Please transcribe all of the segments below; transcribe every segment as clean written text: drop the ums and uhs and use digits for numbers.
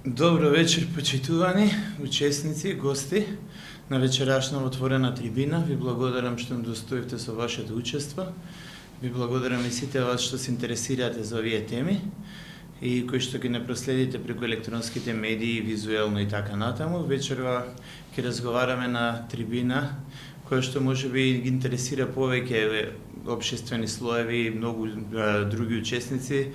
Добро вечер, почитувани учесници, гости на вечерашна отворена трибина. Ви благодарам што ми достоивте со вашето учество. Ви благодарам и сите вас што се интересирате за овие теми и кои што ги не проследите преку електронските медии, визуелно и така натаму. Вечерва ќе разговараме на трибина која што можеби ги интересира повеќе општествени слоеви и многу други учесници.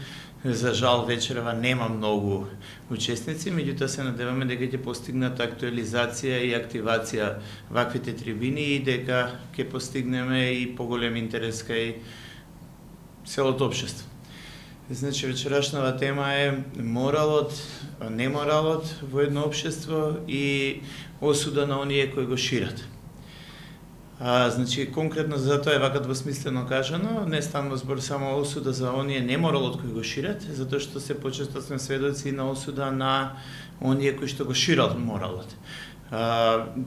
За жал вечерва нема многу учесници, меѓутоа се надеваме дека ќе постигнат актуализација и активација ваквите трибини и дека ќе постигнеме и поголем интерес кај целото општество. Значи вечерашната тема е моралот, неморалот во едно општество и осуда на оние кои го шират. Значи, конкретно за тоа е вака двосмислено кажано, не станува збор само осуда за оние неморалот кои го шират, затоа што се почесто сме сведоци на осуда на оние кои што го шират моралот.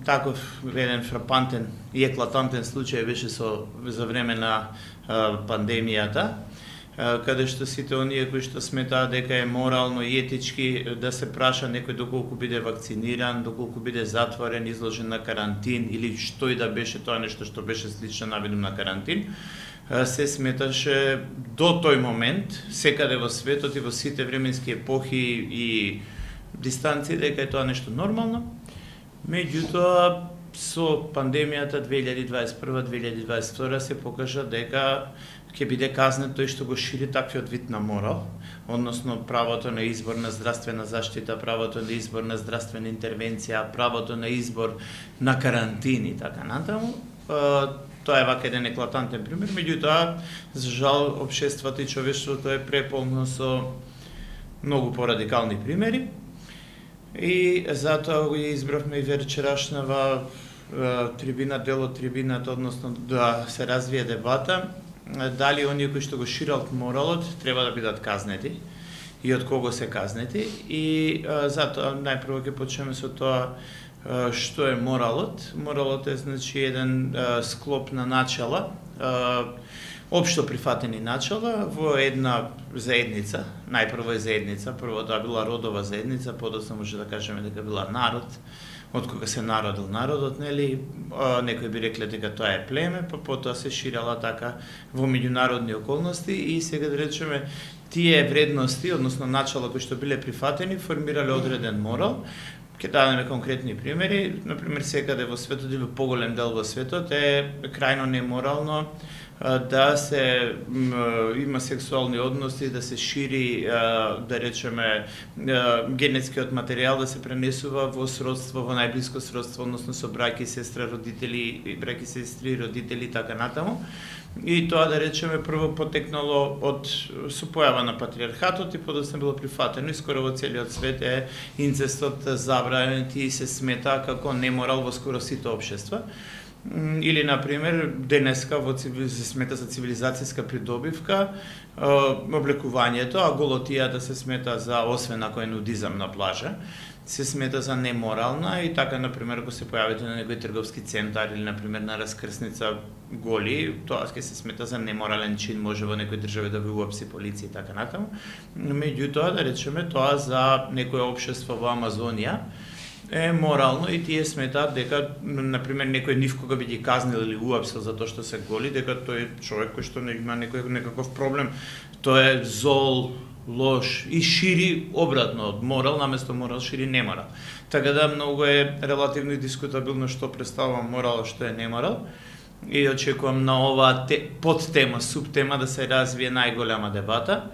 Таков еден фрапантен и еклатантен случај беше за време на пандемијата, каде што сите оние кои што сметаат дека е морално и етички да се праша некој доколку биде вакциниран, доколку биде затворен, изложен на карантин или што и да беше тоа нешто што беше слично наведено на карантин, се сметаше до тој момент секаде во светот и во сите временски епохи и дистанции дека е тоа нешто нормално. Меѓутоа со пандемијата 2021-2022 се покажа дека ќе биде казнет тој што го шири таквиот вид на морал, односно правото на избор на здравствена заштита, правото на избор на здравствена интервенција, правото на избор на карантин и така натаму. Тоа е вака еден еклатантен пример, меѓутоа, за жал, општеството и човештвото е преполно со многу порадикални примери. И затоа го избравме и вечерашнава трибина, дел од трибината, односно да се развие дебата дали оние кои што го шират моралот треба да бидат казнети и од кого се казнети. И затоа најпрво ќе почнеме со тоа што е моралот. Моралот е значи еден склоп на начела, општо прифатени начела во една заедница. Најпрво е заедница, прво тоа била родова заедница, подоцна може да кажеме дека била народ, од кога се народил народот, нели, некои би рекле дека тоа е племе, па потоа се ширала така во меѓународни околности и сега да речеме тие вредности, односно начала кои што биле прифатени, формирале одреден морал. Ќе дадеме конкретни примери, например секаде во светот или во поголем дел во светот е крајно неморално да се има сексуални односи, да се шири, да речеме, генетскиот материјал да се пренесува во сродство, во најблиско сродство, односно со браќа и сестра, родители, браќа и сестри, родители, така натаму. И тоа, да речеме, прво потекнало со појава на патриархатот и подоцна било прифатено и скоро во целиот свет е инцестот забранет и се смета како неморал во скоро сите општества. Или, например, денеска се смета за цивилизацијска придобивка, облекувањето, а голотијата се смета за, освен ако е нудизам на плажа, се смета за неморална и така, например, ако се појавите на некој трговски центар или, например, на раскрсница голи, тоа ќе се смета за неморален чин, може во некој држави да ви уапси полиција и така натаму. Меѓутоа, да речеме, тоа за некое општество во Амазонија е морално и тие сметаат дека, например, некој нивкога би ги казнил или уапсил за тоа што се голи, дека тој е човек кој што не има некаков проблем, тој е зол, лош и шири обратно од морал, наместо морал шири неморал. Така да многу е релативно и дискутабилно што представува морал, што е неморал. И очекувам на оваа подтема, субтема да се развие најголема дебата.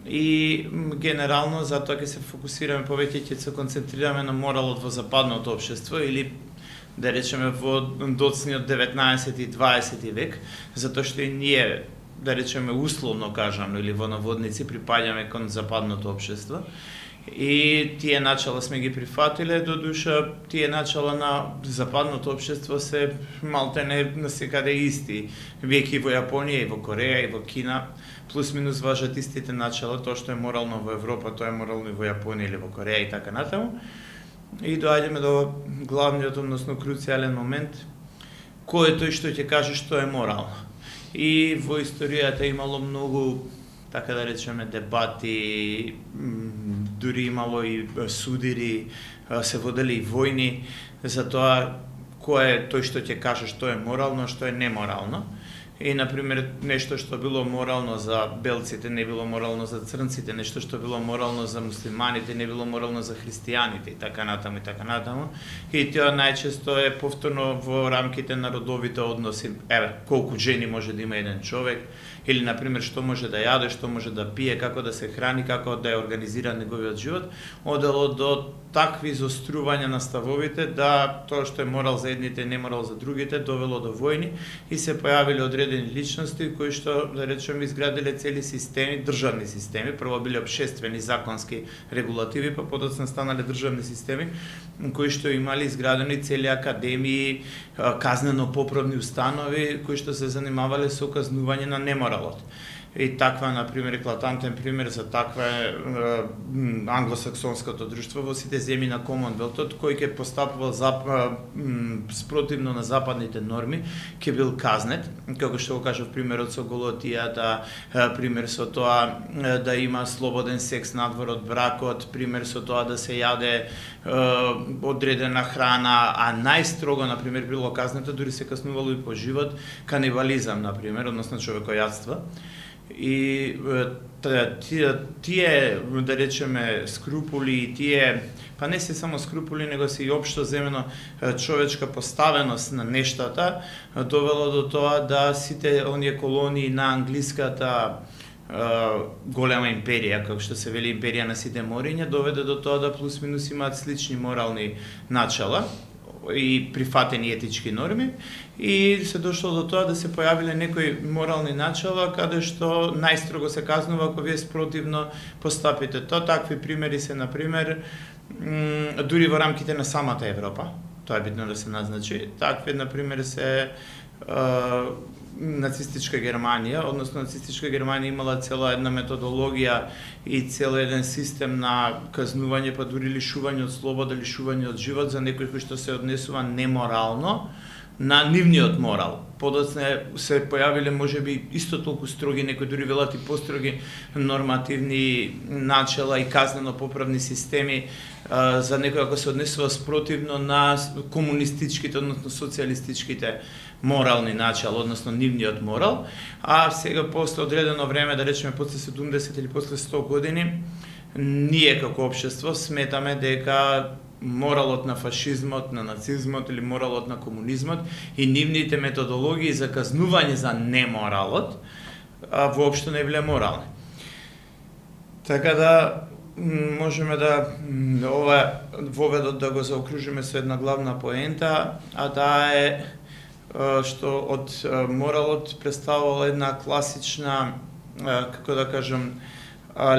И генерално затоа ќе се фокусираме повеќе, ќе се концентрираме на моралот во западното општество или да речеме во доцниот 19 и 20 век, затоа што и ние, да речеме условно кажано или во наводници припаѓаме кон западното општество. И тие начала сме ги прифатиле, додуша тие начала на западното општество се малтене насекаде исти. Веќе и во Јапонија, и во Кореја, и во Кина, плюс минус важат истите начала, тоа што е морално во Европа, тоа е морално и во Јапонија или во Кореја и така натаму. И доаѓаме до главниот, односно круцијален момент, кој е тој што ќе каже што е морално. И во историјата имало многу, така да речеме, дебати, дури имало и судири, се водели и војни за тоа кој е тој што ќе каже што е морално, што е неморално. И, например, нешто што било морално за белците, не било морално за црнците, нешто што било морално за муслиманите, не било морално за христијаните и така натаму и така натаму. И тоа најчесто е повторно во рамките на родовите односи. Еве, колку жени може да има еден човек, или, например, што може да јаде, што може да пие, како да се храни, како да е организиран неговиот живот, одело до такви изострувања на ставовите да тоа што е морал за едните, не морал за другите, довело до војни и се појавиле одредени личности кои што, да речеме, изградиле цели системи, државни системи, прво биле општествени законски регулативи, па подоцна станале државни системи кои што имале изградени цели академии, казнено-поправни установи кои што се занимавале со казнување на неморалот. И таква, например, еклатантен пример за таква е англосаксонското друштво во сите земји на Комонвелтот, кој ќе постапувал спротивно на западните норми, ќе бил казнет, како што го кажав примерот со голотијата, пример со тоа да има слободен секс надвор од бракот, пример со тоа да се јаде одредена храна, а најстрого, например, било казнето, дури се каснувало и по живот, канибализам, например, односно човекојадство. И тие, да речеме, скрупули и тие, па не се само скрупули, него се и општо земено човечка поставеност на нештата, довело до тоа да сите оние колонии на англиската голема империја, како што се вели империја на сите мориња, доведе до тоа да плюс минус имаат слични морални начала и прифатени етички норми, и се дошло до тоа да се појавиле некои морални начала каде што најстрого се казнува ако вие спротивно постапите. Тоа такви примери се, например, дури во рамките на самата Европа, тоа е битно да се назначи, такви, например, се нацистичка Германија, односно нацистичка Германија имала цела една методологија и цел еден систем на казнување, па дури лишување од слобода, лишување од живот за некои кои што се однесува неморално на нивниот морал. Подоцна се појавиле можеби исто толку строги, некои дури велат и построги нормативни начала и казнено-поправни системи за некој ако се однесува спротивно на комунистичките, односно социјалистичките морални начала, односно нивниот морал, а сега после одредено време, да речеме после 70 или после 100 години, ние како општество сметаме дека моралот на фашизмот, на нацизмот или моралот на комунизмот и нивните методологии за казнување за неморалот воопшто не биле морални. Така да можеме да ова воведот да го заокружиме со една главна поента, а таа е што од моралот представувала една класична, како да кажам,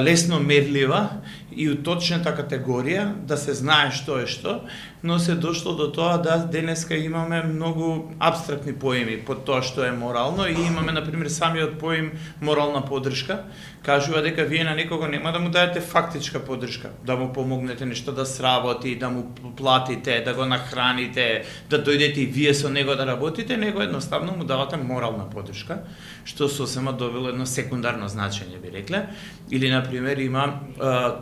лесно мерлива и уточната категорија, да се знае што е што, но се дошло до тоа да денеска имаме многу абстрактни поеми под тоа што е морално и имаме, например, самиот поим морална поддршка. Кажува дека вие на некого нема да му даете фактичка поддршка, да му помогнете нешто да сработи, да му платите, да го нахраните, да дојдете и вие со него да работите, него едноставно му давате морална поддршка, што сосема добило едно секундарно значење, би рекле. Или, например, има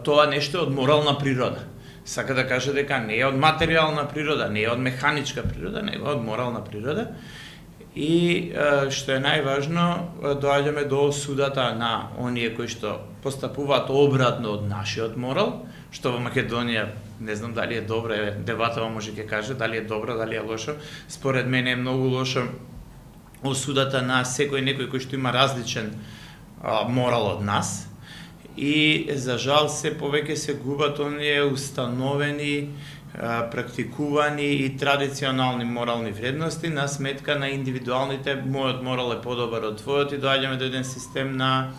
тоа нешто од морална природа. Сака да каже дека не е од материјална природа, не е од механичка природа, него од морална природа. И што е најважно, доаѓаме до осудата на оние кои што постапуваат обратно од нашиот морал, што во Македонија не знам дали е добро, дебатава може ќе каже дали е добро, дали е лошо. Според мене е многу лошо осудата на секој некој кој што има различен морал од нас. И за жал се повеќе се губат оние установени, практикувани и традиционални морални вредности на сметка на индивидуалните. Мојот морал е подобар од твојот и доаѓаме до еден систем на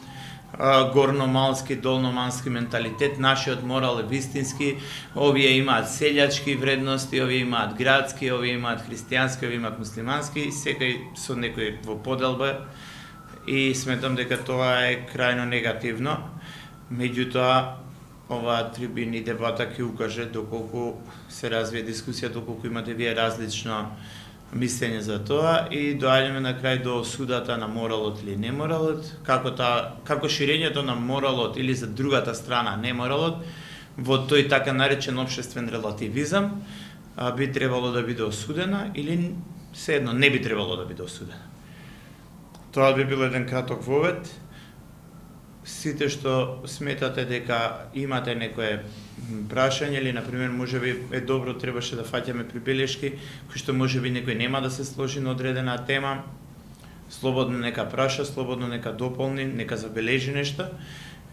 горномалски, долномански менталитет. Нашиот морал е вистински, овие имаат селјачки вредности, овие имаат градски, овие имаат христијански, овие имаат муслимански, секој со некој во поделба, и сметам дека тоа е крајно негативно. Меѓутоа, оваа трибина и дебата ќе укаже доколку се развие дискусија, доколку имате вие различно мислење за тоа, и доаѓаме на крај до осудата на моралот или неморалот, како ширењето на моралот или за другата страна неморалот во тој така наречен општествен релативизам, би требало да биде осудена или sejedno не би требало да биде осудена. Тоа би бил еден краток вовед. Сите што сметате дека имате некое прашање или, например, можеби е добро, требаше да фаќаме прибелешки, кои што можеби некој нема да се сложи на одредена тема, слободно нека праша, слободно нека дополни, нека забележи нешто.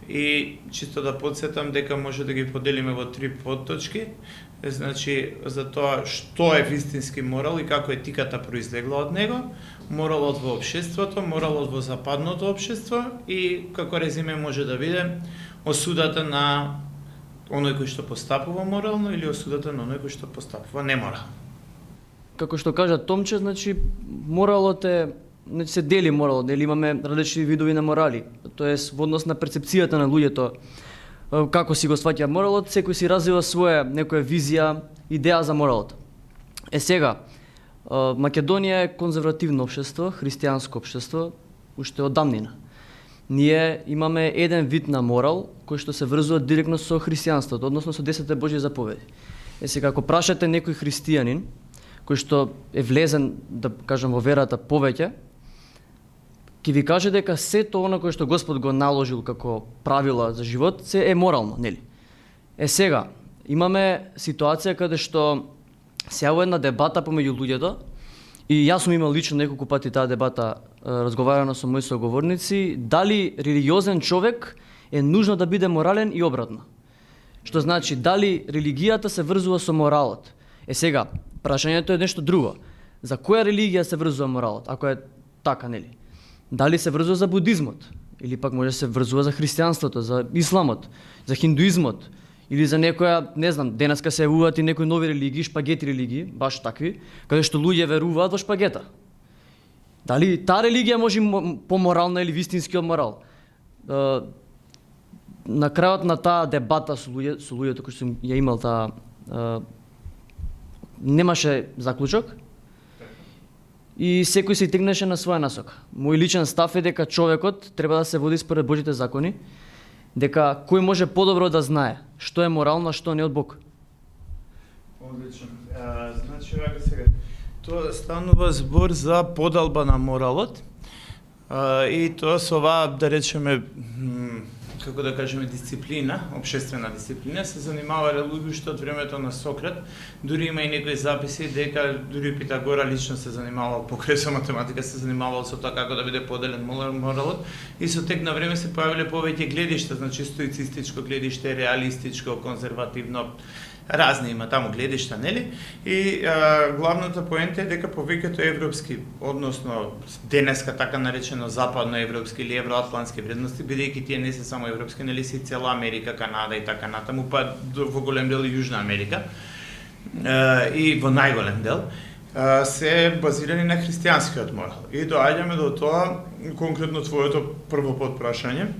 И чисто да подсетам дека може да ги поделиме во 3 подточки, значи за тоа што е вистински морал и како етиката произлегла од него, моралот во општеството, моралот во западното општество и како резиме може да биде осудата на оној кој што постапува морално или осудата на оној кој што постапува неморално. Како што кажа Томче, значи моралот е, значи се дели моралот, нели имаме различни видови на морали. Тоест во однос на перцепцијата на луѓето како си го сваќа моралот, секој си развива своја некоја визија, идеја за моралот. Сега, Македонија е конзервативно општество, христијанско општество, уште од давнина. Ние имаме еден вид на морал кој што се врзува директно со христијанството, односно со 10 Божји заповеди. Сега, ако прашате некој христијанин кој што е влезен, да кажам, во верата повеќе, ќе ви каже дека сето она кое што Господ го наложил како правила за живот се е морално, нели? Сега, имаме ситуација каде што се јавува една дебата помеѓу луѓето и јас сум имал лично неколку пати таа дебата разговарано со мои соговорници, дали религиозен човек е нужно да биде морален и обратно. Што значи, дали религијата се врзува со моралот? Сега, прашањето е нешто друго. За која религија се врзува моралот, ако е така, нели? Дали се врзува за будизмот, или пак може да се врзува за христијанството, за исламот, за хиндуизмот, или за некоја, не знам, денеска се јавуваат и некои нови религии, шпагети религии, баш такви, каде што луѓе веруваат во шпагета. Дали таа религија може поморална или вистинскиот морал? На крајот на таа дебата со луѓето кои сум ја имал таа немаше заклучок и секој се тргнеше на своја насока. Мој личен став е дека човекот треба да се води според Божите закони, дека кој може подобро да знае што е морално, а што не од Бог. Одлично. Значи, вака сега, тоа станува збор за подалба на моралот и тоа со оваа, да речеме, како да кажеме, дисциплина, општествена дисциплина, се занимавале луѓе што од времето на Сократ, дури има и некои записи дека дури Питагора лично се занимавал покрај со математика, се занимавал со тоа како да биде поделен моралот и со тек на време се појавиле повеќе гледишта, значи стоицистичко гледиште, реалистичко, конзервативно, разни има таму гледишта, нели? И главната поента е дека повеќето европски, односно денеска така наречено западноевропски или евроатлантски вредности, бидејќи тие не се само европски, нели, се цела Америка, Канада и така натаму, па во голем дел и Јужна Америка, и во најголем дел, се базирани на христијанскиот морал. И доаѓаме до тоа, конкретно твоето прво подпрашање,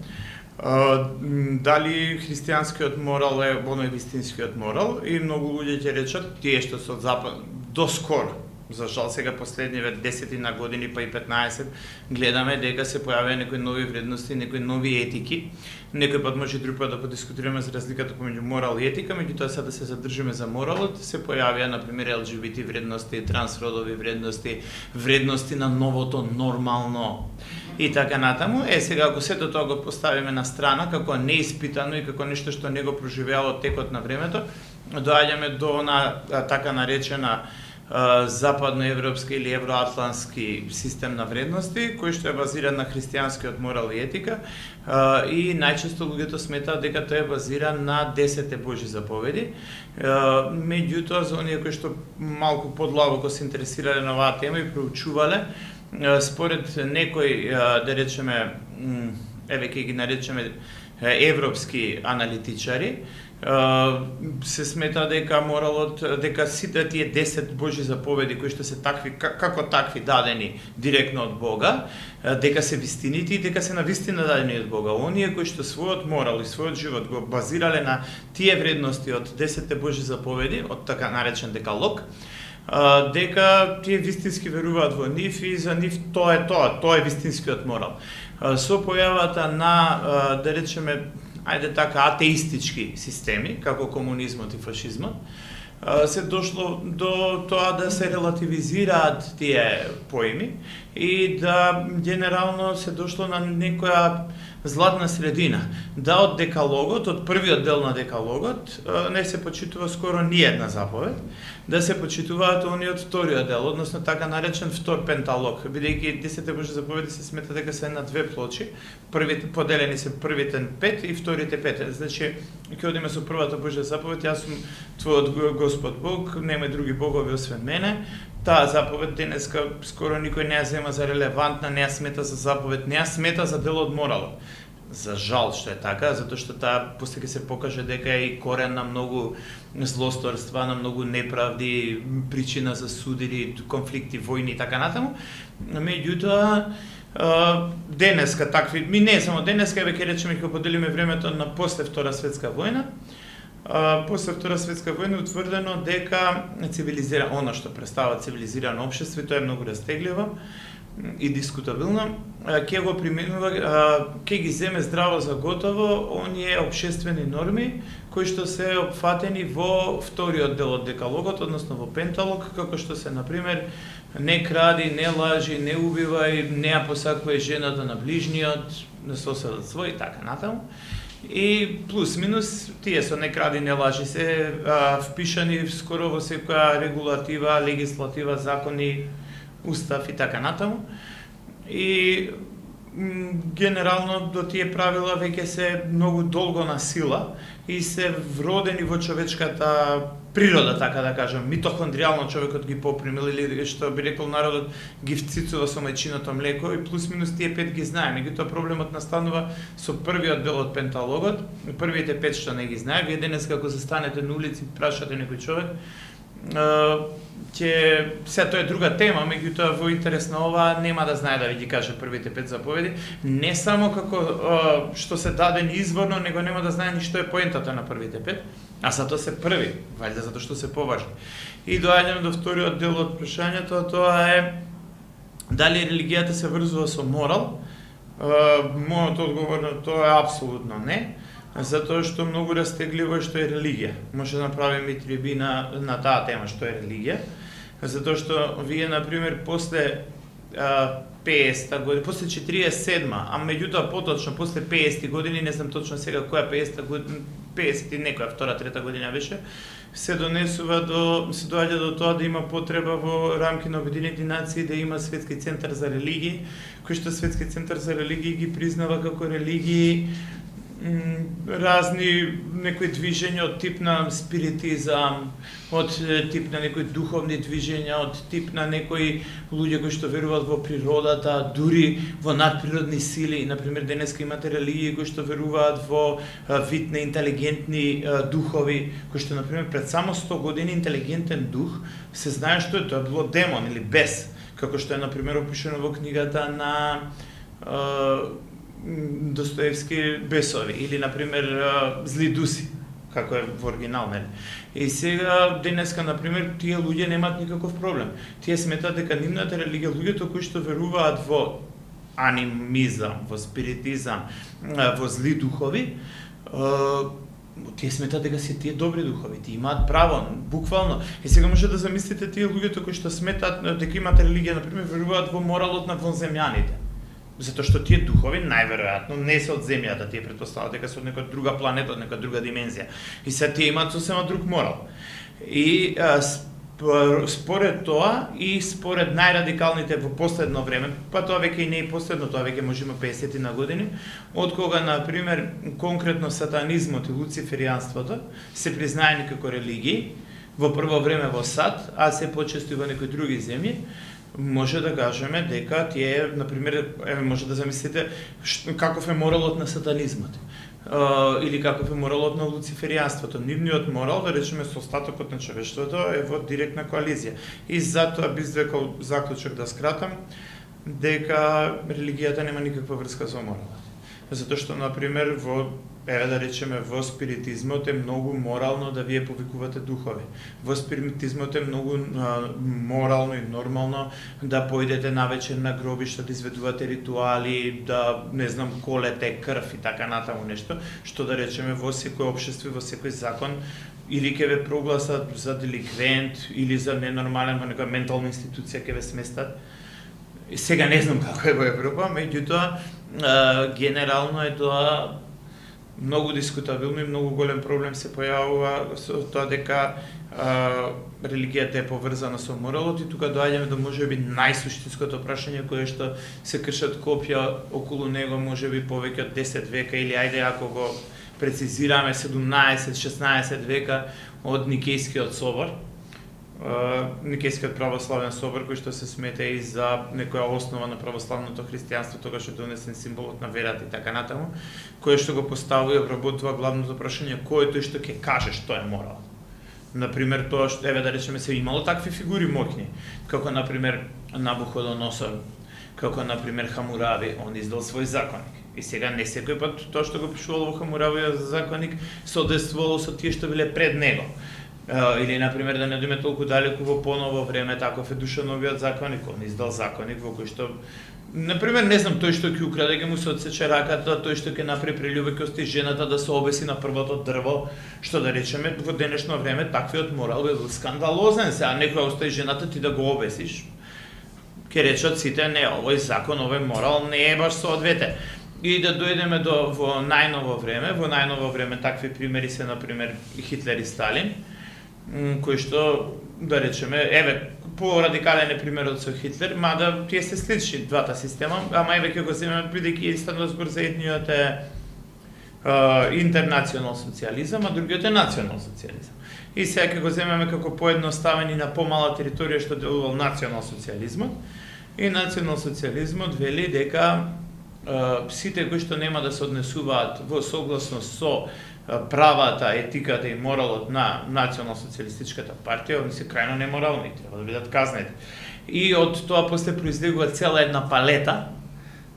дали христијанскиот морал е оној вистинскиот морал, и многу луѓе ќе речат тие што се од запад доскоро, за жал сега последниве 10 години па и 15 гледаме дека се појавија некои нови вредности, некои нови етики. Некој пат може друг пат да подискутираме за разликата помеѓу морал и етика, меѓутоа сега да се задржиме за моралот, се појавија на пример ЛГБТ вредности, трансродови вредности, вредности на новото нормално и така натаму. Сега ако сето тоа го поставиме на страна како неиспитано и како нешто што не го проживеало текот на времето, доаѓаме до она така наречена западноевропски или евроатлантски систем на вредности, кој што е базиран на христијанскиот морал и етика, и најчесто луѓето сметаат дека тој е базиран на 10 Божји заповеди. Меѓутоа, за оние кои што малку подлабоко се интересирале на оваа тема и проучувале, според некои, да речеме, еве ќе ги наречеме европски аналитичари, се смета дека моралот, дека сите тие 10 Божји заповеди кои што се такви, како такви дадени директно од Бога, дека се вистините и дека се навистина дадени од Бога. Оние кои што својот морал и својот живот го базирале на тие вредности од 10 Божји заповеди, од така наречен декалог, дека тие вистински веруваат во нив и за нив тоа е вистинскиот морал. Со појавата на, да речеме, ајде така, атеистички системи, како комунизмот и фашизмот, се дошло до тоа да се релативизираат тие поими и да генерално се дошло на некоја златна средина. Да од декалогот, од првиот дел на декалогот, не се почитува скоро ни една заповед, да се почитуваат они од вториот дел, односно така наречен втор пенталог, бидејќи 10 Божји заповеди се смета дека се на две плочи, првите поделени се првите 5 и вторите 5. Значи, ќе одиме со првата Божја заповед, јас сум твојот Господ Бог, нема други богови освен мене. Таа заповед денеска скоро никој не ја зема за релевантна, не ја смета за заповед, не ја смета за дел од моралот. За жал што е така, затоа што таа после ќе се покаже дека е и корен на многу злосторства, на многу неправди, причина за судири, конфликти, војни и така натаму. Меѓутоа, денеска такви, ми не само денеска, веќе речеме ќе поделиме времето на после Втора светска војна. После Втора светска војна утврдено дека она што представува цивилизирано општество, тоа е многу растегливо и дискутабилно, ќе го применува, ќе ги земе здраво за готово оние општествени норми кои што се опфатени во вториот дел од декалогот, односно во пенталог, како што се например не кради, не лажи, не убивај, не ја посакувај жената на ближниот, на соседот свој и така натаму. И плюс минус тие со не кради, не лажи се впишани скоро во секоја регулатива, легислатива, закони, устав и така натаму. И генерално до тие правила веќе се многу долго на сила и се вродени во човечката природа, така да кажам, митохондријално човекот ги попримил, или што би рекол народот, ги вцицува со мајчиното млеко, и плюс минус тие 5 ги знае. Меѓутоа проблемот настанува со првиот дел од пенталогот, првите 5 што не ги знае. Вие денес како застанете на улици, прашате некој човек, се тоа е друга тема, меѓутоа во интерес на ова нема да знае да ви ги каже првите 5 заповеди, не само како што се дадени изворно, него нема да знае ни што е поентата на првите 5, а затоа се први, вајде затоа што се поважни. И доаѓаме до вториот дел од прашањето, тоа е дали религијата се врзува со морал. Мојот одговор на тоа е апсолутно не. Затоа што многу растегливо е што е религија. Може да направиме и трибина на таа тема што е религија. Затоа што вие, например, после 50-та година, после 47-ма, а меѓутоа поточно после 50-ти години, не знам точно сега која 50-та година, 50 и некоја втора, трета година беше, се доаѓа до тоа да има потреба во рамки на Обединети нации да има светски центар за религии, кој што светски центар за религии ги признава како религии разни некои движења од тип на спиритизам, од тип на некои духовни движења, од тип на некои луѓе кои што веруваат во природата, дури во надприродни сили. Например, денеска имате религии кои што веруваат во вид на интелигентни духови, кои што, например, пред само 100 години интелигентен дух се знае што е, тоа било демон или бес, како што е, например, опишено во книгата на Достоевски Бесови, или, например, Зли дуси, како е во оригинал, нели? И сега, денеска, например, тие луѓе немаат никаков проблем. Тие сметаат дека нивната религија, луѓето кои што веруваат во анимизам, во спиритизам, во зли духови, тие сметаат дека се тие добри духови, тие имаат право, буквално. И сега може да замислите тие луѓето кои што сметаат дека имаат религија, например, веруваат во моралот на вонземјаните. Затоа што тие духови најверојатно не се од земјата, тие претпоставуваат дека се од некоја друга планета, од некоја друга димензија. И се тие имаат сосема друг морал. И според тоа и според најрадикалните во последно време, па тоа веќе и не е последно, тоа веќе може има 50 на години, од кога, например, конкретно сатанизмот и луциферијанството се признаени како религии, во прво време во САД, а се почесто и во некои други земји, може да кажеме дека тие, например, може да замислите каков е моралот на сатанизмот или каков е моралот на луциферијанството. Нивниот морал, да речеме, со остатокот на човештвото е во директна коализија. И затоа би извлекол заклучок да скратам дека религијата нема никаква врска со моралот. Затоа што, например, еве да речеме, во спиритизмот е многу морално да вие повикувате духови. Во спиритизмот е многу морално и нормално да поидете навечер на гробишта, да изведувате ритуали, да, не знам, колете крв и така натаму нешто, што да речеме во секој општество, во секој закон, или ќе ве прогласат за деликвент, или за ненормален во некоја ментална институција ќе ве сместат. Сега не знам како е во Европа, меѓутоа генерално е тоа многу дискутабилно и многу голем проблем се појавува со тоа дека религијата е поврзана со моралот и тука доаѓаме до можеби најсуштинското прашање кое што се кршат копја околу него можеби повеќе од 10 века или ајде ако го прецизираме 17-16 века од Никејскиот собор. Никејскиот православен собор кој што се смета и за некоја основа на православното христијанство, тогаш е донесен символот на верата и така натаму, кој што го поставува и обработува главното прашање кој е тој што ќе каже што е морал. Например, тоа што еве да речеме се имало такви фигури моќни, како например Набуходоносор, како например Хамураби, он издал свој законник. И сега не секој пат тоа што го пишувало во Хамурабиот законник соодветствувало со тие што биле пред него. Или, например, да не дојме толку далеку во поново време, таков е Душановиот законник, он издал законник во кој што, например, не знам, тој што ќе украде, ќе му се одсече раката, тој што ќе направи прелюбе, ќе остави жената да се обеси на првото дрво, што да речеме, во денешно време таквиот морал е скандалозен, сега некој остави жената ти да го обесиш. Ќе речат сите, не, овој закон, овој морал не е баш соодветен. И да дојдеме во најново време такви примери се, например, Хитлер и Сталин, кој што, да речеме, еве, по-радикален е примерот со Хитлер, мада тие се слични двата система, ама еве ќе го земеме бидејќи станува збор за едниот е интернационал социјализам, а другиот е национал социјализам. И сега ќе го земеме како поедноставен и на помала територија што делувал национал социјализмот. И национал социјализмот вели дека сите кои што нема да се однесуваат во согласност со правата, етиката и моралот на национал-социјалистичката партија, они се крајно неморални, треба да бидат казнети. И од тоа после произлегува цела една палета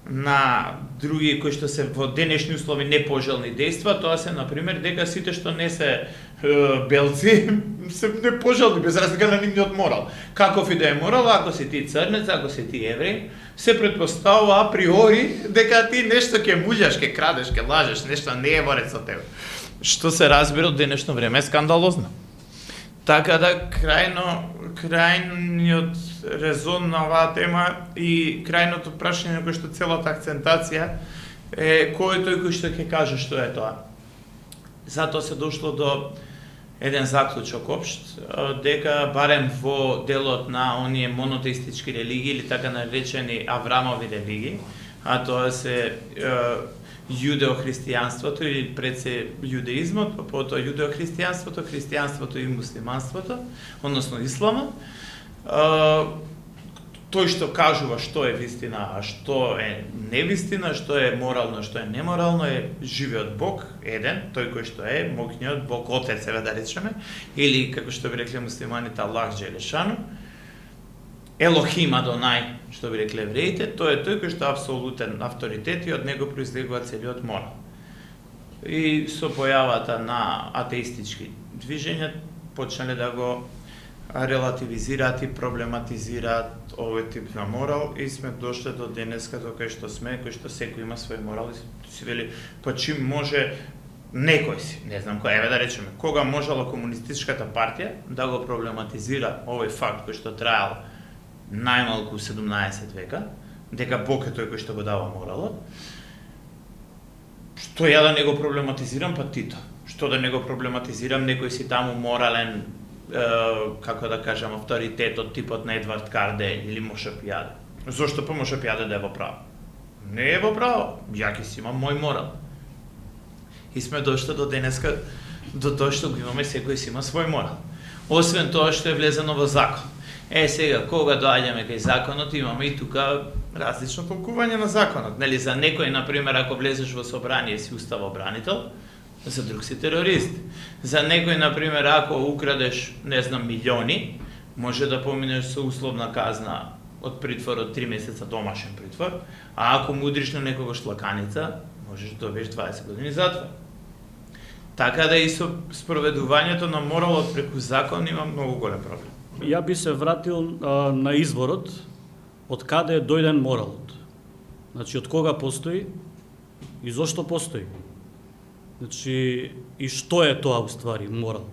на други кои што се во денешни услови непожелни дејства, тоа се, например, дека сите што не се белци, се непожелни, без разлика на нивниот морал. Каков и да е морал, ако си ти црнец, ако си ти евреј, се предпоставува априори дека ти нешто ќе муѓаш, ќе крадеш, ќе лажеш, нешто не е во ред со тебе. Што се разбира од денешно време е скандалозно. Така да крајниот резон на оваа тема и крајното прашање на кој што целата акцентација е кој е тој кој што ќе каже што е тоа. Затоа се дошло до еден заклучок општ, дека барем во делот на оние монотеистички религии или така наречени Аврамови религии, а тоа се јудеохристијанството или пред се јудеизмот, потоа јудеохристијанството, христијанството и муслиманството, односно исламот. Тој што кажува што е вистина, а што е невистина, што е морално, што е неморално, е живиот Бог, еден, тој кој што е моќниот Бог, Отец, еве да речеме, или како што би рекле муслиманите Аллах Джелешану, Елохим Адонај, што би рекле евреите, тој е тој кој што е апсолутен авторитет и од него произлегува целиот морал. И со појавата на атеистички движења почнале да го релативизираат и проблематизираат овој тип на морал и сме дошле до денеска до кај што сме, кој што секој има свој морал и си вели, па чим може некој си, не знам кој, еве да речеме, кога можела комунистичката партија да го проблематизира овој факт кој што траел најмалку 17 века, дека Бог е тој кој што го дава моралот, што ја да не го проблематизирам, па Тито. Што да не го проблематизирам некој си таму морален, како да кажам, авторитет од типот на Едвард Карде или Мошапијаде. Зошто па Мошапијаде да е во право? Не е во право, ја ќе си имам мој морал. И сме дошли до денеска, до тоа што го имаме, секој си има свој морал. Освен тоа што е влезено во закон. Сега, кога доаѓаме кај законот, имаме и тука различно толкување на законот. Нели, за некој, например, ако влезеш во собрание, си уставобранител, за друг си терорист. За некој, например, ако украдеш, не знам, милиони, може да поминеш со условна казна од притвор од 3 месеца домашен притвор, а ако му удриш на некогаш лаканица, можеш да добиеш 20 години затвор. Така да и со спроведувањето на моралот преку закон има многу голем проблем. Ја би се вратил на изворот, од каде е дојден моралот. Значи, од кога постои и зошто постои. Значи, и што е тоа уствари морал.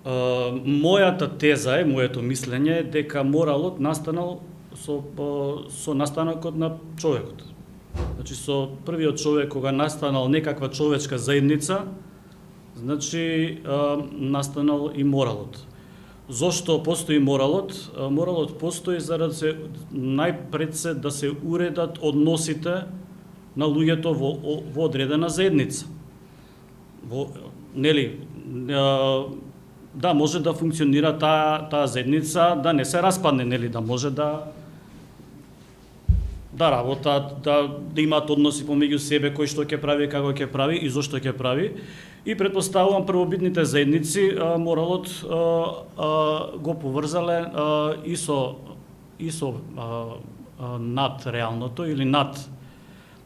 Мојата теза е, моето мислење е дека моралот настанал со настанокот на човекот. Значи, со првиот човек кога настанал некаква човечка заедница, значи настанал и моралот. Зошто постои моралот? Моралот постои за да се најпред се да се уредат односите на луѓето во одредена заедница. Да може да функционира таа заедница, да не се распадне, да може да работат, да имаат односи помеѓу себе, кој што ќе прави, како ќе прави и зошто ќе прави. И предпоставувам првобитните заедници моралот го поврзале и со над реалното или над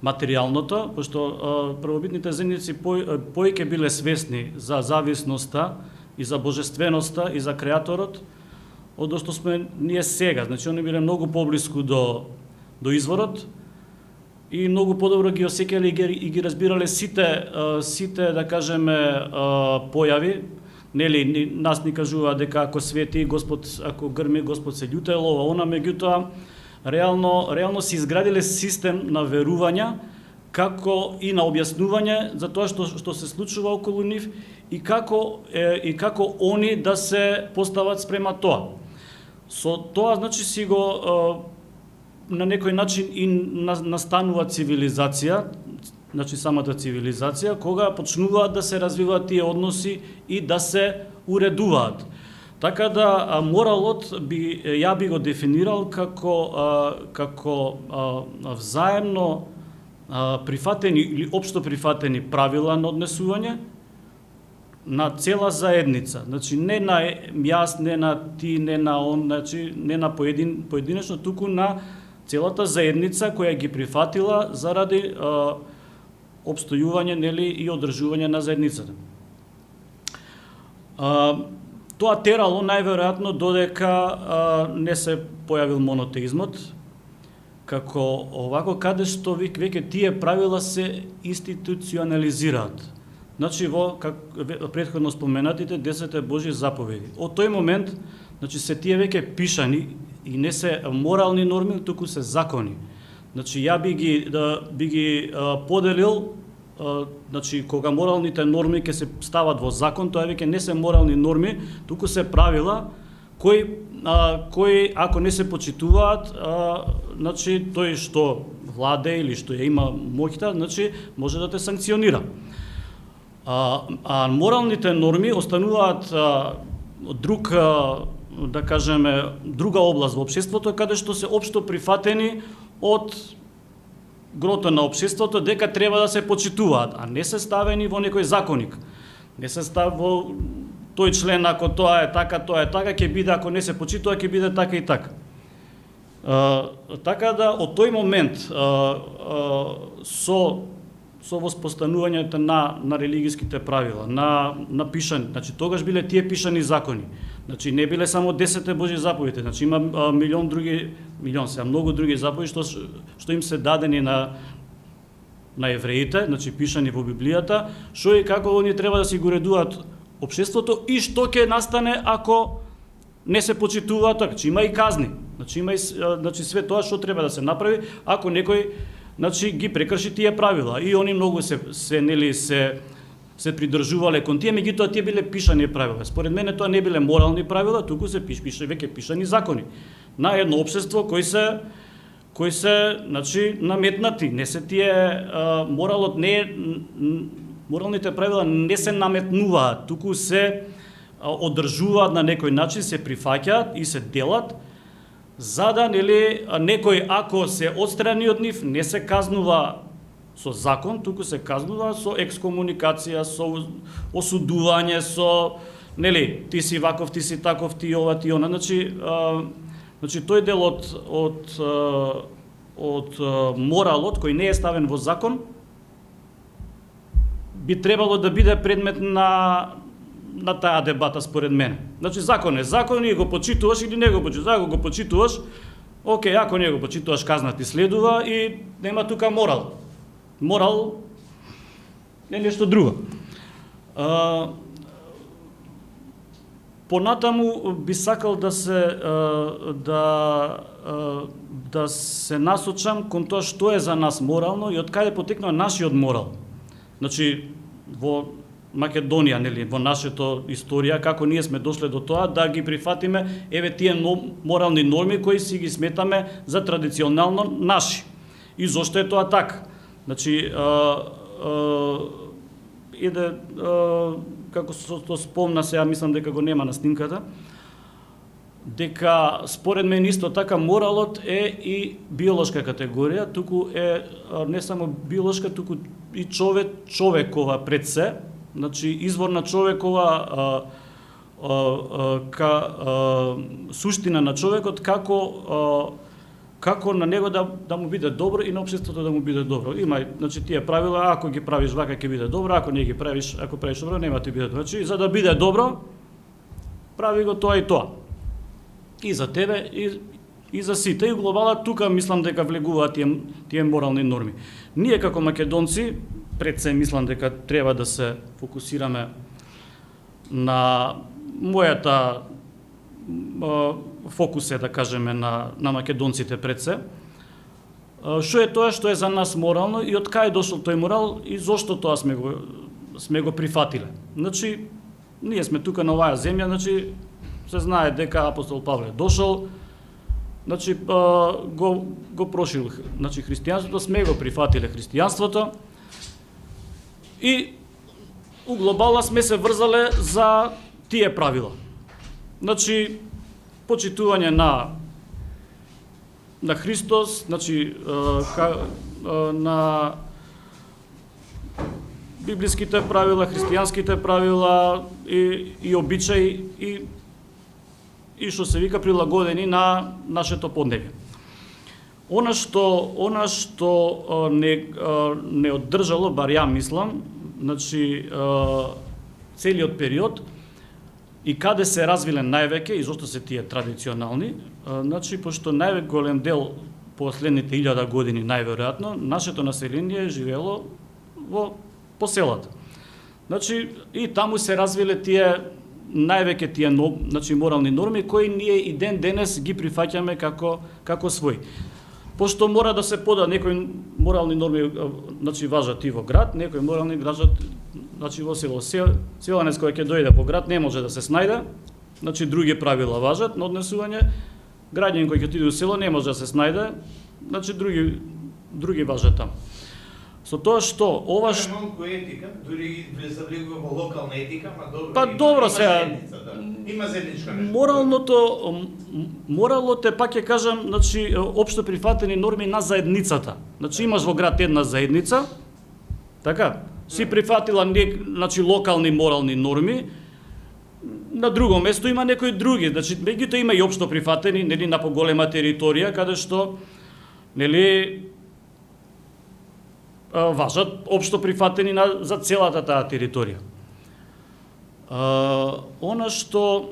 материјалното, пошто првобитните заедници повеќе биле свесни за зависноста и за божественоста и за креаторот, одошто сме ние сега. Значи, они биле многу поблиску до изворот и многу подобро ги осеќале и ги разбирале сите да кажеме појави. Нас ни кажува дека ако свети Господ, ако грми Господ се љутел, она, меѓутоа реално се изградиле систем на верувања, како и на објаснување за тоа што се случува околу нив и како они да се постават спрема тоа. Со тоа, значи, си го на некој начин и настанува цивилизација, значи самата цивилизација, кога почнуваат да се развиваат тие односи и да се уредуваат. Така да моралот ја би го дефинирал како взаемно прифатени или општо прифатени правила на однесување на цела заедница. Значи не на јас, не на ти, не на он, значи не на поединечно, туку на целата заедница која ги прифатила заради обстојување и одржување на заедницата. Тоа терало најверојатно додека не се појавил монотеизмот, како овако каде што веќе тие правила се институционализираат. Значи во претходно споменатите 10 Божји заповеди. Од тој момент, значи се тие веќе пишани и не се морални норми, туку се закони. Значи ја би ги поделил, значи кога моралните норми ќе се стават во закон, тоа веќе не се морални норми, туку се правила кои ако не се почитуваат, значи тој што владе или што ја има моќта, значи може да те санкционира. А моралните норми остануваат да кажеме, друга област во општеството, каде што се општо прифатени од грото на општеството дека треба да се почитуваат, а не се ставени во некој законник. Не се стави во тој член, ако тоа е така, ќе биде, ако не се почитува, ќе биде така и така. Така да, од тој момент, со воспостанувањето на религиските правила, на пишани, значи тогаш биле тие пишани закони. Значи не биле само 10 Божји заповеди, значи има многу други заповеди што им се дадени на евреите, значи пишани во Библијата, што и како они треба да си го уредуваат општеството и што ќе настане ако не се почитуваат, така че има и казни. Значи све тоа што треба да се направи ако некој ги прекрши тие правила и они многу се придржувале кон тие, меѓутоа тие биле пишани правила. Според мене тоа не биле морални правила, туку се веќе пишани закони на едно општество кои се наметнати. Не се тие моралните правила не се наметнуваат, туку се одржуваат на некој начин, се прифаќаат и се делат, за да некој ако се отстрани од нив не се казнува со закон, туку се казнува со екскомуникација, со осудување, со ти си ваков, ти си таков, ти ова, ти она. Значи тој дел од моралот кој не е ставен во закон би требало да биде предмет на таа дебата според мене. Значи закон е закон и го почитуваш или не го почитуваш. Ако го почитуваш, окей, ако не го почитуваш, казна ти следува и нема тука морал. Морал е нешто друго. Понатаму би сакал да се насочам кон тоа што е за нас морално и од каде потекнува нашиот морал. Значи во Македонија, нели, во нашето историја, како ние сме дошле до тоа да ги прифатиме еве тие морални норми кои си ги сметаме за традиционално наши. И зошто е тоа така? Значи како се спомна сега, мислам дека го нема на снимката, дека според мен исто така моралот е и биолошка категорија, туку е не само биолошка, туку и човекова пред се, значи извор на човекова суштина на човекот, како на него да му биде добро и на општеството да му биде добро. Има, значи, тие правила, ако ги правиш вака ќе биде добро, ако не ги правиш, ако правиш добро, нема ти биде добро. Значи, за да биде добро, прави го тоа и тоа. И за тебе, и за сите. И глобала тука мислам дека влегуваат тие морални норми. Ние како македонци, пред се мислам дека треба да се фокусираме на мојата фокус е, да кажеме, на македонците пред се. Што е тоа што е за нас морално и од кај дошол тој морал и зошто тоа сме го прифатиле. Значи, ние сме тука на оваа земја, значи, се знае дека апостол Павле дошол, значи, го прошил, значи, христијанството, сме го прифатиле христијанството и у глобала сме се врзале за тие правила. Значи, почитување на Христос, значи, на библиските правила, христијанските правила и обичаи и што се вика прилагодени на нашето поднебје. Она што не оддржало, бар ја мислам, значи, целиот период, и каде се развиле највеќе и зошто се тие традиционални, значи, пошто најголем дел последните 1000 години најверојатно нашето население живело по селата. Значи, и таму се развиле тие највеќе тие значи, морални норми кои ние и ден денес ги прифаќаме како своји. Пошто мора да се пода некои морални норми, значи, важат и во град, некои морални важат, значи, во село. Селанец кој ќе дојде по град не може да се снајде, значи други правила важат на однесување. Граѓанин кој ќе отиде во село не може да се снајде, значи други важат таму. Со тоа што ова е малку етика, дури влезавлегува во локална етика, ма добро. Па добро сега. Има заедничка нешто. Моралот е, пак ќе кажам, значи, општо прифатени норми на заедницата. Значи, имаш во град една заедница, така, си прифатила значи, локални морални норми, на друго место има некои други, значи, меѓутоа има и општо прифатени, нели, на поголема територија, каде што, нели, важат општо прифатени за целата таа територија. Она што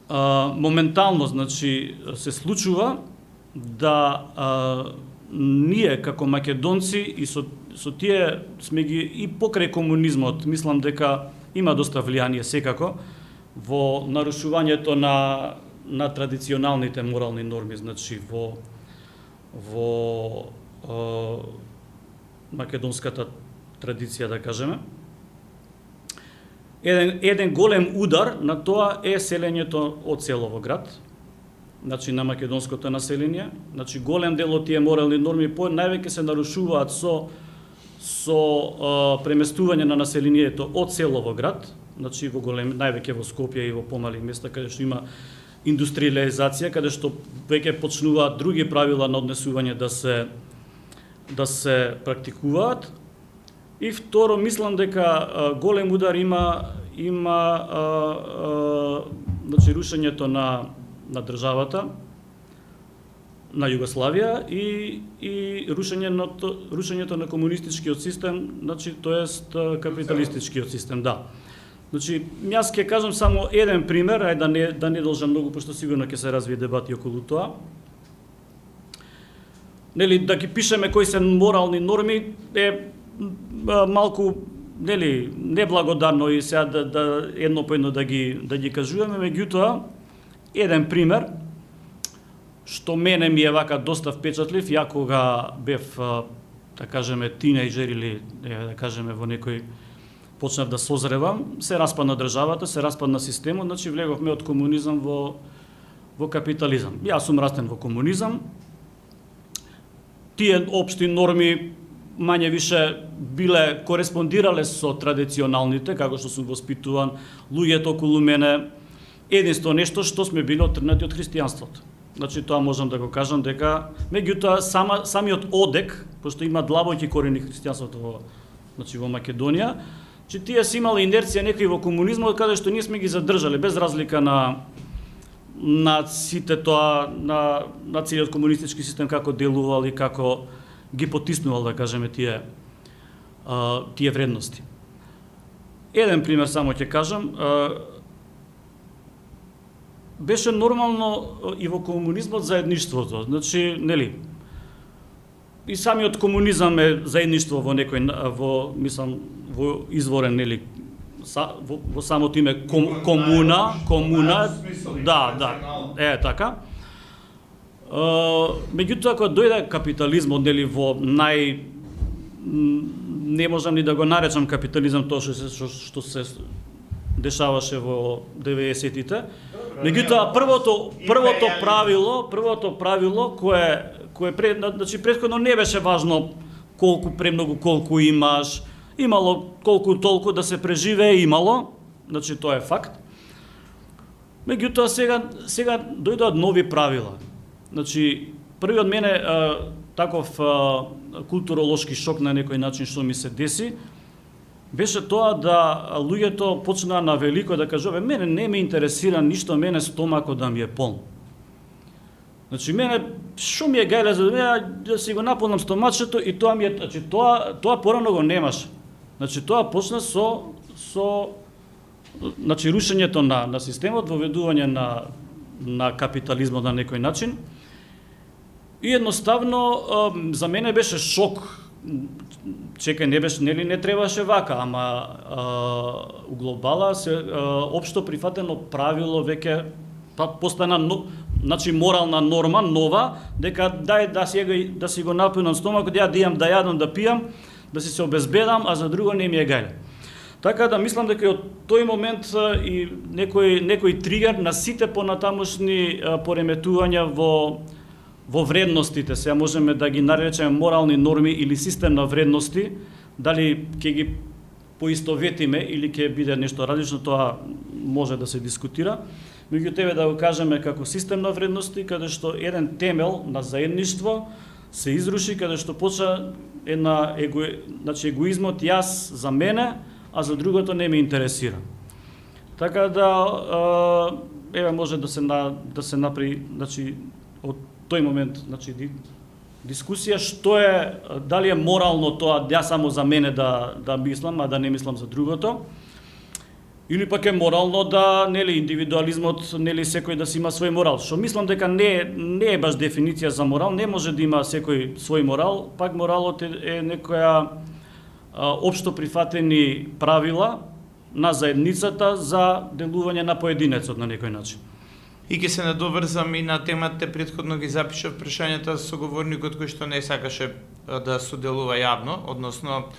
моментално, значи, се случува да ние како македонци и со тие сме ги и покрај комунизмот, мислам дека има доста влијание секако во нарушувањето на традиционалните морални норми, значи во македонската традиција, да кажеме. Еден голем удар на тоа е селењето од село во град, значи на македонското население. Значи голем дел од тие морални норми највеќе се нарушуваат со преместување на населението од село во град, значи во највеќе во Скопје и во помали места каде што има индустриализација, каде што веќе почнуваат други правила на однесување да се практикуваат. И второ, мислам дека голем удар има значи рушењето на државата, на Југославија и рушењето на комунистичкиот систем, значи тоест капиталистичкиот систем, да. Значи, јас ќе кажам само еден пример, да не должам многу, пошто сигурно ќе се развие дебати околу тоа. Нели, да ги пишеме кои се морални норми е малку, нели, неблагодарно и сега да едно по едно да ги кажуваме, меѓутоа еден пример што мене ми е вака доста впечатлив, ја кога бев, да кажеме, тинејџер или да кажеме во некој почнав да созревам, се распадна државата, се распадна системот, значи влеговме од комунизам во капитализам. Јас сум растен во комунизам. Тие општи норми мање више биле кореспондирале со традиционалните, како што сум воспитуван, луѓето околу мене, единство нешто што сме били отргнати од христијанството. Значи тоа можам да го кажам дека меѓутоа самиот одек, пошто има длабоки корени христијанството во Македонија, че тие си имале инерција некои во комунизмот каде што ние сме ги задржале без разлика на сите тоа на целиот комунистички систем како делувал и како ги потиснувал, да кажеме, тие вредности. Еден пример само ќе кажам. Беше нормално и во комунизмот заедништвото. Значи, нели, и самиот комунизам е заедништво во некој во изворен, нели, во самото име комуна, да, така. Меѓутоа, кога дојде капитализмот, нели, во не можам ни да го наречам капитализам тоа што се дешаваше во 90-тите. Меѓутоа, првото правило кое значи претходно не беше важно колку имаш, имало колку толку да се преживее, имало, значи тоа е факт. Меѓутоа сега дојдоа нови правила. Значи првиот мене таков културолошки шок на некој начин што ми се деси беше тоа да луѓето почнаа на велико да кажуваме мене не ме интересира ништо, мене стомакот да ми е полн. Значи мене што ми е гајле за да си го наполнам стомачето и тоа ми е, значи тоа порано го немаше. Значи тоа почна со значи рушењето на системот, воведување на капитализмот на некој начин. И едноставно за мене беше шок. Чекај, не беше, нели не требаше вака, ама у глобала се општо прифатено правило веќе постана значи морална норма нова, дека дај да си го напунам стомакот, ја да јадам, да јадам, да пијам, да си се обезбедам, а за друго не ми е гајле. Така да мислам дека од тој момент и некој тригер на сите понатамошни пореметувања во вредностите, сега можеме да ги наречеме морални норми или систем на вредности, дали ќе ги поистоветиме или ќе биде нешто различно, тоа може да се дискутира. Меѓутоа да го кажеме како систем на вредности, каде што еден темел на заедништво се изруши, каде што почна значи егоизмот јас за мене, а за другото не ме интересира. Така да еве може да се направи, значи од тој момент, значи дискусија што е, дали е морално тоа ја само за мене да мислам, а да не мислам за другото, или пак е морално да, нели, индивидуализмот, нели, секој да си има свој морал. Што мислам дека не е баш дефиниција за морал, не може да има секој свој морал, пак моралот е некоја општо прифатени правила на заедницата за делување на поединецот на некој начин. И ќе се надоврзам и на темата, претходно ги запишав прашањата со говорникот кој што не сакаше да соделува јавно, односно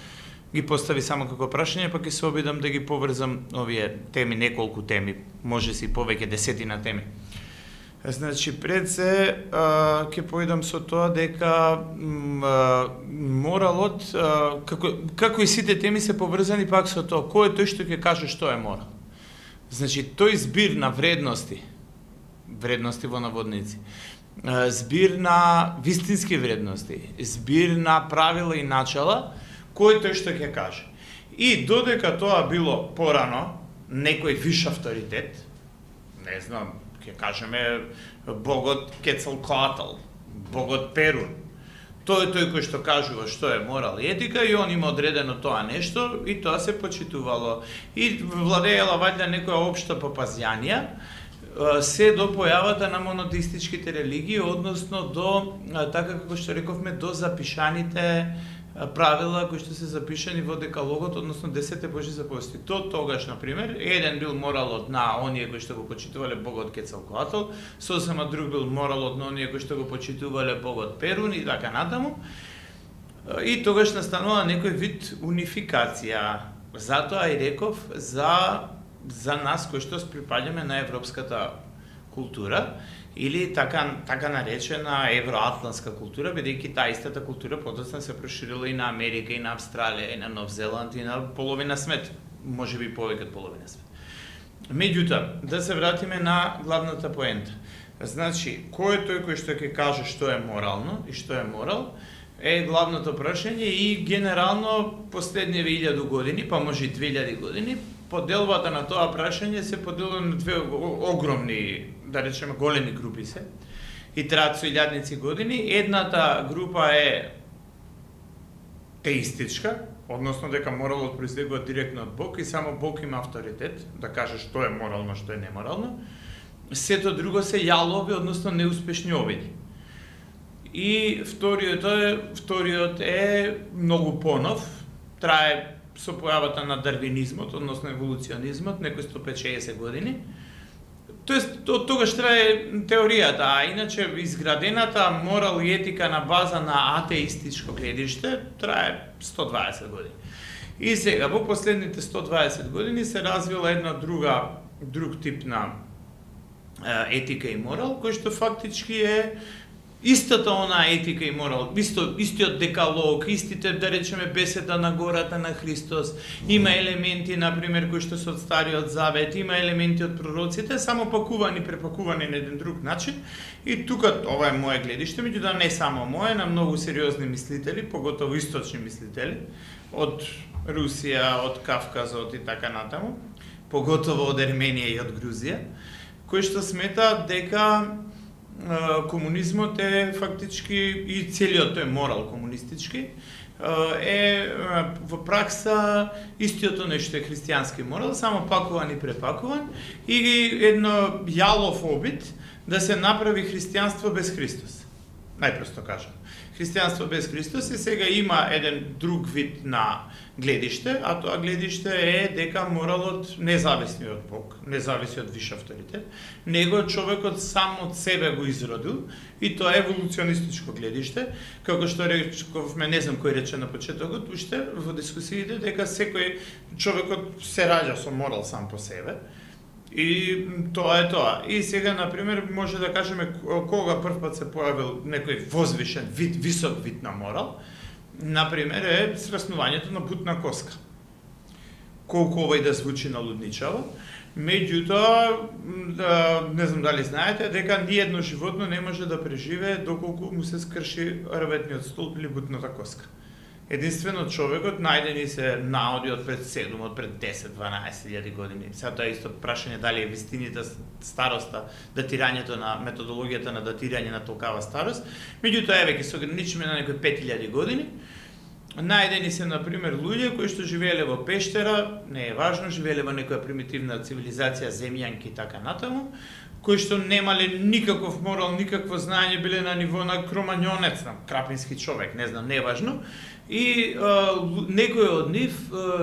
ги постави само како прашање, па ќе се обидам да ги поврзам овие теми, неколку теми, може си повеќе, десетина теми. Значи, пред се ќе поидам со тоа дека моралот, како и сите теми се поврзани пак со тоа, кој е тој што ќе каже што е морал. Значи, тој збир на вредности во наводници, збир на вистински вредности, збир на правила и начала, кој тој што ќе каже. И додека тоа било порано, некој виш авторитет, не знам, ќе кажеме Богот Кецалкоатл, богот Перун. Тој е тој кој што кажува што е морал и етика и он има одредено тоа нешто и тоа се почитувало. И владеела вајда некоја општа попазјанија се до појавата на монотеистичките религии, односно до, така како што рековме, до запишаните правила кои што се запишани во Декалогот, односно 10 Божји заповести. Тогаш, например, еден бил моралот на оние кои што го почитувале богот Кецалкоатл, сосема друг бил моралот на оние кои што го почитувале богот Перун и така натаму. И тогаш настанува некој вид унификација. Затоа и реков за нас кои што припаѓаме на европската култура или така наречена евроатлантска култура, бидејќи таа истата култура подоцна се проширила и на Америка, и на Австралија, и на Нов Зеланд, и на половина свет, можеби повеќе од половина свет. Меѓутоа, да се вратиме на главната поента. Значи, кој е тој кој што ќе каже што е морално и што е морал, е главното прашање и генерално последниве 1000 години, па може и 2000 години, поделбата на тоа прашање се поделува на две огромни, да речеме, големи групи се, и траат со илјадници години. Едната група е теистичка, односно дека моралот произлегува директно од Бог и само Бог има авторитет да каже што е морално, што е неморално. Сето друго се јалови, односно неуспешни обиди. И вториот е многу понов, трае со појавата на дарвинизмот, односно еволуционизмот, некои 150-60 години. Тоест, од тогаш трае теоријата, а иначе изградената морал и етика на база на атеистичко гледиште трае 120 години. И сега, во последните 120 години се развила една друг тип на етика и морал, кој што фактички е истата онаа етика и морал, истиот декалог, истите, да речеме, беседа на гората на Христос, има елементи, например, кои што се од Стариот Завет, има елементи од пророците, само препакувани на еден друг начин. И тука, ова е моје гледиште, меѓутоа не само моје, на многу сериозни мислители, поготово источни мислители, од Русија, од Кавказот и така натаму, поготово од Ерменија и од Грузија, кои што сметаат дека комунизмот е фактички и целиот тој морал комунистички е во пракса истиото нешто е христијански морал, само пакуван и препакуван и едно јалов обид да се направи христијанство без Христос. Најпросто кажам. Христијанство без Христос и сега има еден друг вид на гледиште, а тоа гледиште е дека моралот не зависи од Бог, не зависи од виш авторитет, него човекот сам од себе го изродил и тоа е еволуционистичко гледиште, како што рековме, не знам кој рече на почетокот, уште во дискусиите дека секој човекот се раѓа со морал сам по себе. И тоа е тоа. И сега, например, може да кажеме кога првпат се појавил некој возвишен вид, висок вид на морал, например, е сраснувањето на бутна коска. Колку овај да звучи налудничаво, меѓутоа, не знам дали знаете, дека ниедно животно не може да преживее доколку му се скрши рветниот столб или бутната коска. Единствено човекот најдени се наоди од пред 7, од пред 10-12 години. Сега тоа е исто прашање дали е вистината, староста, датирањето на методологијата на датирање на толкава старост. Меѓутоа, еве, ќе се ограничиме на некои 5000 години. Најдени се, например, луѓе кои што живееле во пештера, не е важно, живееле во некоја примитивна цивилизација, земјанки и така натаму, кои што немале никаков морал, никакво знаење, биле на ниво на кромањонец, на крапински човек, не знам, не е важно. И некој од нив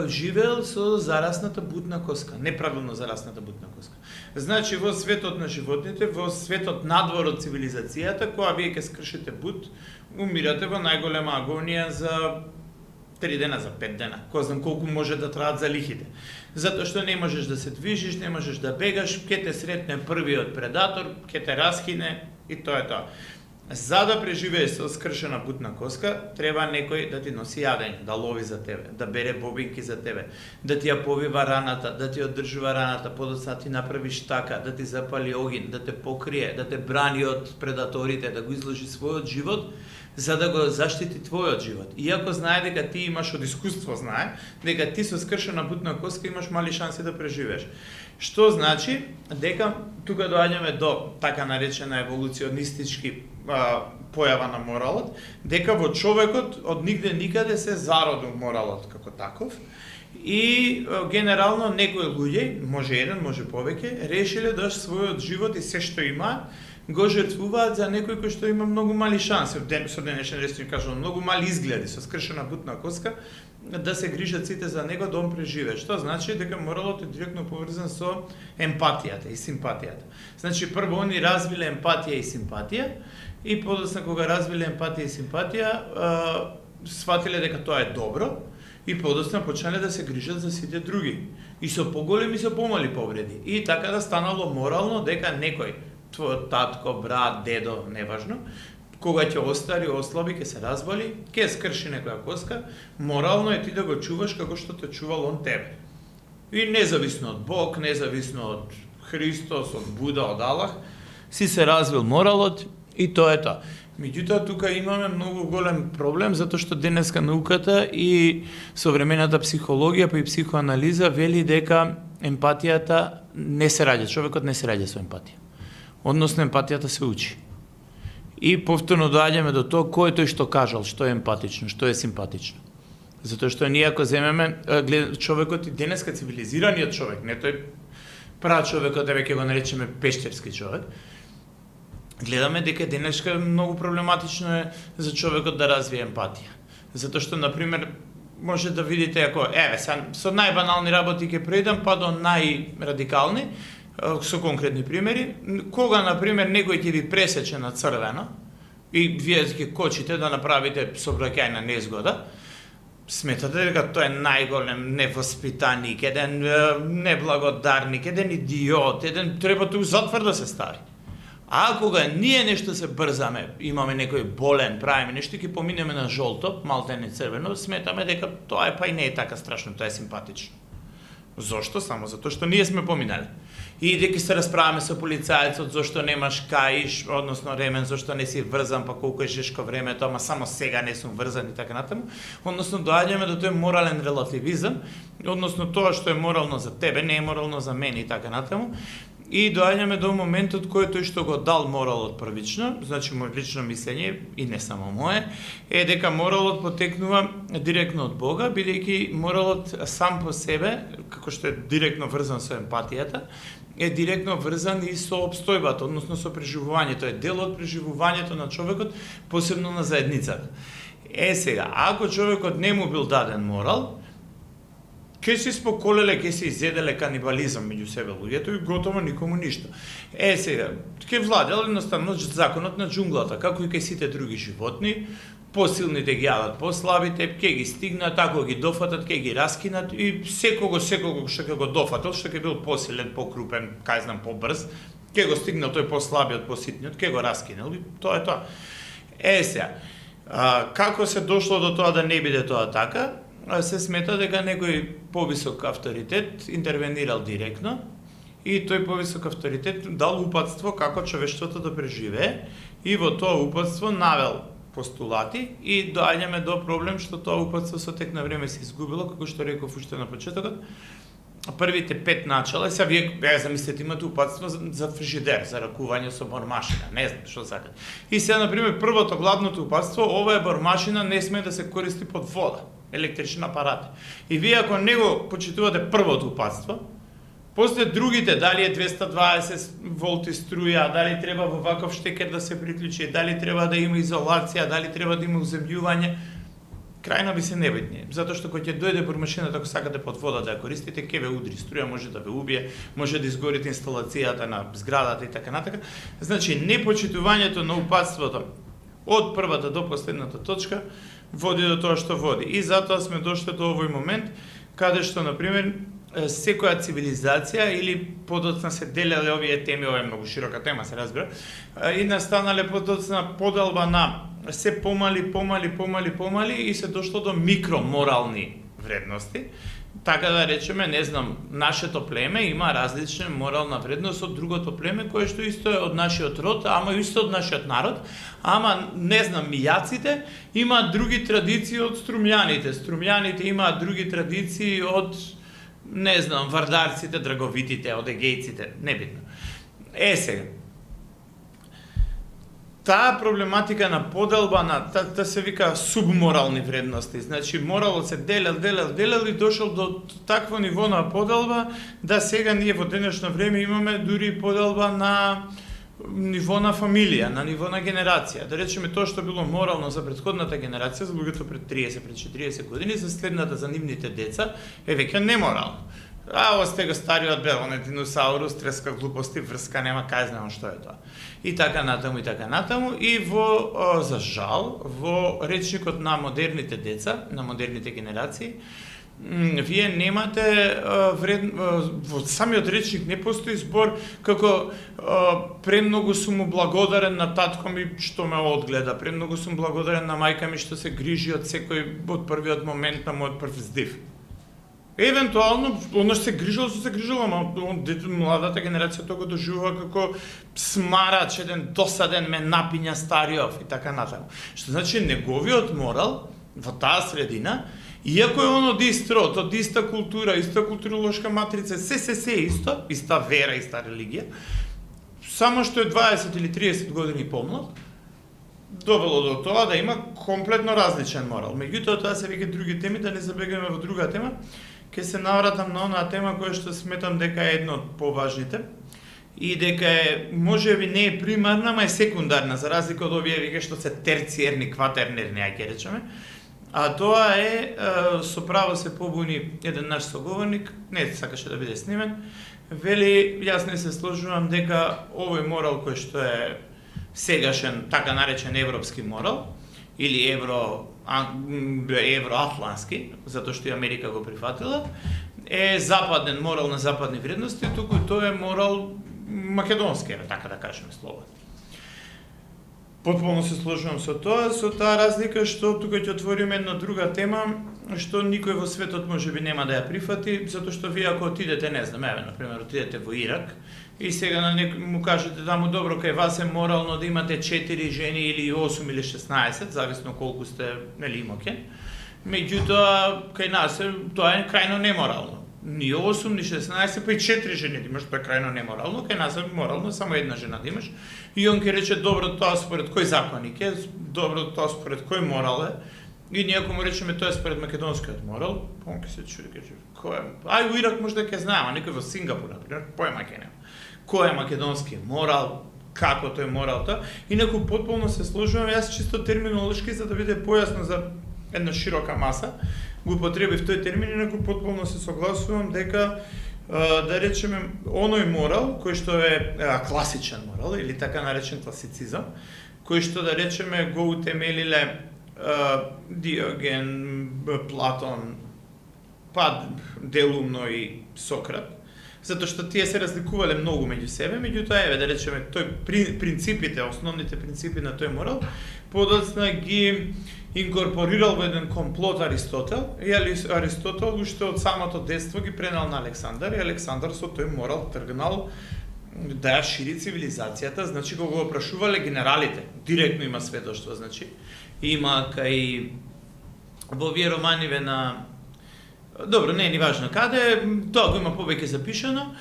живеел со зарасната бутна коска, неправилно зарасната бутна коска. Значи, во светот на животните, во светот надвор од цивилизацијата, кога вие ќе скршите бут, умирате во најголема агонија за 3 дена, за 5 дена. Кој знам колку може да траат за лихите. Затоа што не можеш да се движиш, не можеш да бегаш, ќе те сретне првиот предатор, ќе те расхине и тоа е тоа. За да преживееш со скршена бутна коска, треба некој да ти носи јадење, да лови за тебе, да бере бобинки за тебе, да ти ја повива раната, да ти одржува раната, подоцна ти направи штака, да ти запали огин, да те покрие, да те брани од предаторите, да го изложи својот живот, за да го заштити твојот живот. Иако знае дека ти имаш, од искуство знае, дека ти со скршена бутна коска имаш мали шанси да преживееш. Што значи дека тука доаѓаме до така наречена еволуционистички појава на моралот, дека во човекот од нигде никаде се зародил моралот како таков. И генерално некои луѓе, може еден, може повеќе, решиле да својот живот и се што имаат го жртвуваат за некој кој што има многу мали шанси, со денешен речник кажувам, многу мали изгледи, со скршена бутна коска, да се грижат сите за него да он преживее. Што значи дека моралот е директно поврзан со емпатијата и симпатијата. Значи прво они развиле емпатија и симпатија и подоцна кога развиле емпатија и симпатија, сватиле дека тоа е добро и подоцна почнале да се грижат за сите други. И со поголеми и со помали повреди. И така да станало морално дека некој, твојот татко, брат, дедо, неважно, кога ќе остари, ослаби, ќе се разболи, ќе скрши некоја коска, морално е ти да го чуваш како што те чувал он тебе. И независно од Бог, независно од Христос, од Буда, од Аллах, си се развил моралот и тоа е тоа. Меѓутоа, тука имаме многу голем проблем, затоа што денеска науката и современата психологија, па и психоанализа вели дека емпатијата не се раѓа, човекот не се раѓа со емпатија. Односно, емпатијата се учи. И повторно доаѓаме до тоа кој е тој што кажал, што е емпатично, што е симпатично. Затоа што ние ако земеме човекот и денеска цивилизираниот човек, не тој прачовекот, веќе го наречеме пештерски човек, гледаме дека денеска многу проблематично е за човекот да развие емпатија. Затоа што, например, може да видите ако, со најбанални работи ќе преидам, па до најрадикални, со конкретни примери, кога, например, некој ќе ви пресече на црвено и вие ќе кочите да направите сообраќајна незгода, сметате дека тоа е најголем невоспитаник, еден неблагодарник, еден идиот, еден треба тој затвор да се стави. А кога ние нешто се брзаме, имаме некој болен, правиме нешто, ќе поминеме на жолто, малтене црвено, сметаме дека тоа е па и не е така страшно, тоа е симпатично. Зошто? Само затоа што ние сме поминали. И дека се расправаме со полицајецот зошто немаш каиш, односно ремен, зошто не си врзан, па колку е жешко времето, ама само сега не сум врзан и така натаму. Односно доаѓаме до тој морален релативизам, односно тоа што е морално за тебе не е морално за мене и така натаму. И доаѓаме до моментот кој тој што го дал моралот првично, значи мој лично мислење и не само мое, е дека моралот потекнува директно од Бога, бидејќи моралот сам по себе, како што е директно врзан со емпатијата, е директно врзан и со обстојбата, односно со преживувањето, е дел од преживувањето на човекот, посебно на заедницата. Сега, ако човекот не му бил даден морал, ќе се споколеле, ќе се изеделе канибализам меѓу себе луѓето и готово никому ништо. Сега, ќе владел едноставно законот на џунглата, како и кај сите други животни, посилните ги јадат послабите, ќе ги стигнат, ако ги дофатат, ќе ги раскинат и секого што ќе го дофатал, што ќе бил посилен, покрупен, кај знам побрз, ќе го стигнал тој послабиот, поситниот, ќе го раскинал и тоа е тоа. Сега, како се дошло до тоа да не биде тоа така? Се смета дека некој повисок авторитет интервенирал директно и тој повисок авторитет дал упатство како човештвото да преживее и во тоа упатство навел постулати и доаѓаме до проблем што тоа упатство со тек на време се изгубило, како што реков уште на почетокот. Првите 5 начала, сега вие замислете имате упатство за фрижидер, за ракување со бормашина, не знам што сакате. И сега, например, првото главното упатство, ова е бормашина, не сме да се користи под вода, електрични апарати. И вие ако не го почитувате првото упатство, после другите, дали е 220 волти струја, дали треба во ваков штекер да се приклучи, дали треба да има изолација, дали треба да има уземљување, крајна би се небитни, затоа што кога ќе дојде бормашината, ако сакате под вода да ја користите, ќе ве удри струја, може да ве убие, може да изгорите инсталацијата на зградата и така натака. Значи, непочитувањето на упатството од првата до последната точка води до тоа што води. И затоа сме дошли до овој момент, каде што, например, секоја цивилизација или подоцна се делеле овие теми, ова е многу широка тема, се разбира, и настанале подоцна поделба на се помали и се дошло до микроморални вредности. Така да речеме, не знам, нашето племе има различна морална вредност од другото племе, кое што исто е од нашиот род, ама исто од нашиот народ, ама не знам, мијаците имаат други традиции од струмјаните, струмјаните имаат други традиции од, не знам, вардарците, драговитите, од егејците, небитно. Сега, таа проблематика на поделба на та се вика субморални вредности. Значи моралот се делел и дошол до такво ниво на поделба да сега ние во денешно време имаме дури поделба на ниво на фамилија, на ниво на генерација. Да речеме тоа што било морално за претходната генерација, за луѓето пред 30, пред 40 години, за следната за нивните деца е веќе неморално. А, осте го стариот бел, он е диносаурус, треска глупости, врска, нема кај знам што е тоа. И така натаму, и така натаму. И за жал, во речникот на модерните деца, на модерните генерации, вие немате во самиот речник не постои збор како премногу сум му благодарен на татко ми што ме одгледа, премногу сум благодарен на мајка ми што се грижи од секој од првиот момент на мојот прв здив. Евентуално, оно што се грижало, ама младата генерација тоа го доживува како смарач, еден досаден ме напиња стариов и така натаму. Што значи неговиот морал во таа средина, иако е оно дистро, од иста култура, иста културолошка матрица, се исто, иста вера, иста религија, само што е 20 или 30 години помлад, довело до тоа да има комплетно различен морал. Меѓутоа, тоа се веќе други теми, да не забегаме во друга тема. Ке се навратам на онаа тема која што сметам дека е една од поважните и дека е, можеби не е примарна, ама е секундарна, за разлика од овие веќе што се терциерни, кватернерни, ќе речеме. А тоа е, со право се побуни еден наш соговорник, не сакаше да биде снимен, вели, јас не се сложувам дека овој морал кој што е сегашен, така наречен европски морал, или евроатлански, затоа што и Америка го прифатила, е западен морал на западни вредности, туку тоа е морал македонски, така да кажеме слободно. Потполно се сложувам со таа разлика што тука ќе отвориме една друга тема, што никој во светот можеби нема да ја прифати, затоа што вие ако отидете, не знам, еве, например, отидете во Ирак, и сега на некој му кажете да му добро, кај вас е морално да имате 4 жени или 8 или 16, зависно колку сте, нели, имокен. Меѓутоа, кај нас тоа е крајно неморално. Ни 8, ни 16, па и 4 жени да имаш, тоа е крајно неморално, кај нас е морално само една жена да имаш. И он ќе рече, добро, тоа според кој законник е, добро, тоа според кој морал е. И ние ако му речеме тоа е според македонскиот морал, он ќе се чуди, кој е? Ај, во Ирак може да ќе знаеме, а некој во Сингапур, например, поема ќе нема. Кој е македонски морал, како тој морал тоа, инаку потполно се сложувам, јас чисто терминолошки за да биде појасно за една широка маса, го употребив тој термин, инаку потполно се согласувам дека да речеме оној морал кој што е класичен морал или така наречен класицизам, кој што да речеме го утемелиле Диоген, Платон, па делумно и Сократ, затоа што тие се разликувале многу меѓу себе, меѓутоа еве да речеме тој принципите, основните принципи на тој морал, подоцна ги инкорпорирал во еден комплот Аристотел, и Аристотел уште од самото детство ги пренел на Александар, и Александар со тој морал тргнал да ја шири цивилизацијата, значи кога го опрашувале генералите, директно има сведоштво, значи има кај во овие романиве на добро, не е ни важно каде, тоа го има повеќе запишано,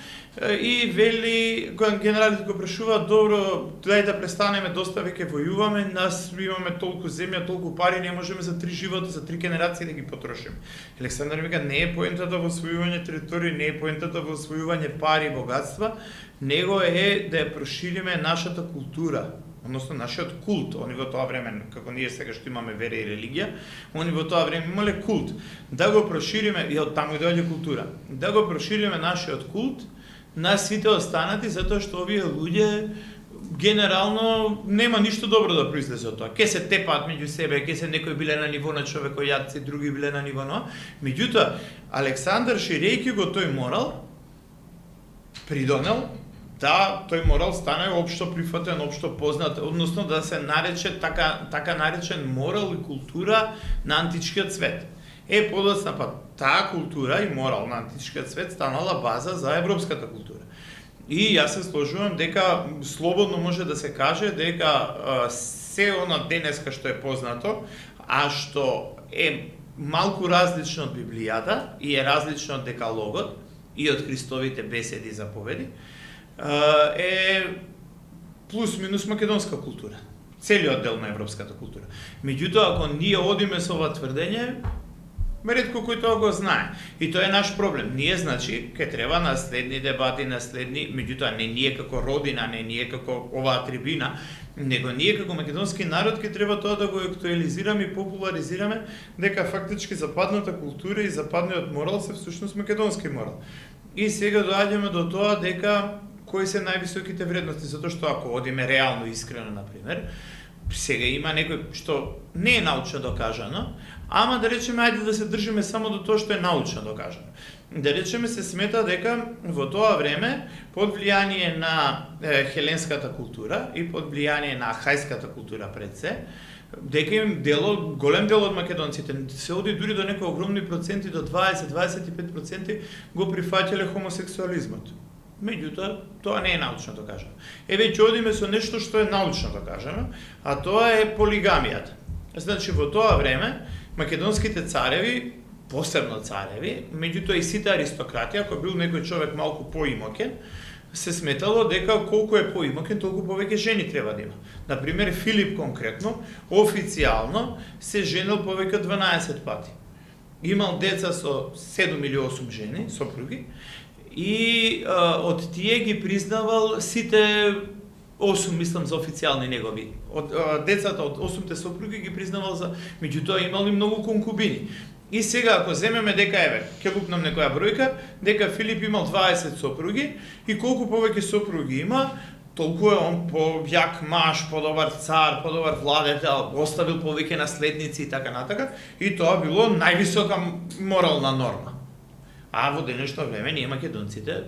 и вели, кога генералите го прашуваат, добро, дај да престанеме, доста веќе војуваме, нас имаме толку земја, толку пари, не можеме за 3 живота, за 3 генерации да ги потрошиме. Александар вика, не е поентата во освојување територии, не е поентата во освојување пари и богатства, него е да ја прошириме нашата култура, односно нашиот култ. Они во тоа време, како ние сега што имаме вера и религија, они во тоа време имале култ. Да го прошириме, и од таму и доаѓа култура, да го прошириме нашиот култ на сите останати, затоа што овие луѓе генерално нема ништо добро да произлезе од тоа. Ке се тепаат меѓу себе, ке се некои биле на ниво на човекојаци, други биле на ниво на. Меѓутоа, Александар ширејќи го тој морал, придонел да тој морал стане општо прифатен, општо познат, односно да се нарече така наречен морал и култура на античкиот свет. Подоцна па таа култура и морал на античкиот свет станала база за европската култура. И јас се сложувам дека слободно може да се каже дека се она денеска што е познато, а што е малку различно од Библијата и е различно од Декалогот и од Христовите беседи и заповеди, е плюс-минус македонска култура. целиот дел на европската култура. Меѓутоа, ако ние одиме со ова тврдење, ретко кој тоа го знае. И тоа е наш проблем. Ние, значи, ке треба наследни дебати, меѓутоа не ние како родина, не ние како оваа трибина, него ние како македонски народ ке треба тоа да го актуализираме и популаризираме, дека фактички западната култура и западниот морал се всушност македонски морал. И сега доаѓаме до тоа дека кои се највисоките вредности, затоа што ако одиме реално искрено, например, сега има некој што не е научно докажано, ама да речеме, ајде да се држиме само до тоа што е научно докажано. Да речеме, се смета дека во тоа време, под влијание на хеленската култура и под влијание на ахајската култура пред се, дека им голем дел од македонците, се оди дури до некои огромни проценти, до 20-25% го прифаќале хомосексуализмот. Меѓутоа, тоа не е научно докажано. Веќе одиме со нешто што е научно докажано, а тоа е полигамијата. Значи, во тоа време, македонските цареви, посебно цареви, меѓутоа и сите аристократи, ако бил некој човек малку поимокен, се сметало дека колку е поимокен, толку повеќе жени треба да има. Например, Филип конкретно, официјално, се женил повеќе од 12 пати. Имал деца со 7 или 8 жени, сопруги, и од тие ги признавал сите 8, мислам, за официјални негови. Децата од 8-те сопруги ги признавал за... Меѓутоа имал и многу конкубини. И сега, ако земеме дека, ќе лупнам некоја бројка, дека Филип имал 20 сопруги и колку повеќе сопруги има, толку е он појак маж, подобар цар, подобар владетел, оставил повеќе наследници и така натака, и тоа било највисока морална норма. А во денешно време ние македонците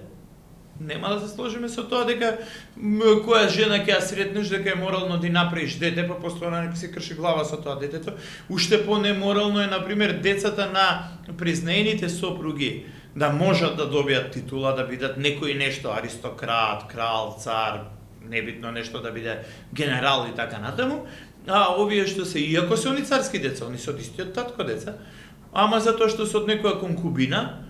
нема да се сложиме со тоа дека која жена ќе ја сретнеш дека е морално да направиш дете, па постојано нека се крши глава со тоа детето. Уште по-неморално е, например, децата на признаените сопруги да можат да добијат титула, да бидат некој нешто аристократ, крал, цар, небитно нешто да биде генерал и така натаму, а овие што се, иако се они царски деца, они се од истиот татко деца, ама затоа што се од некоја конкубина,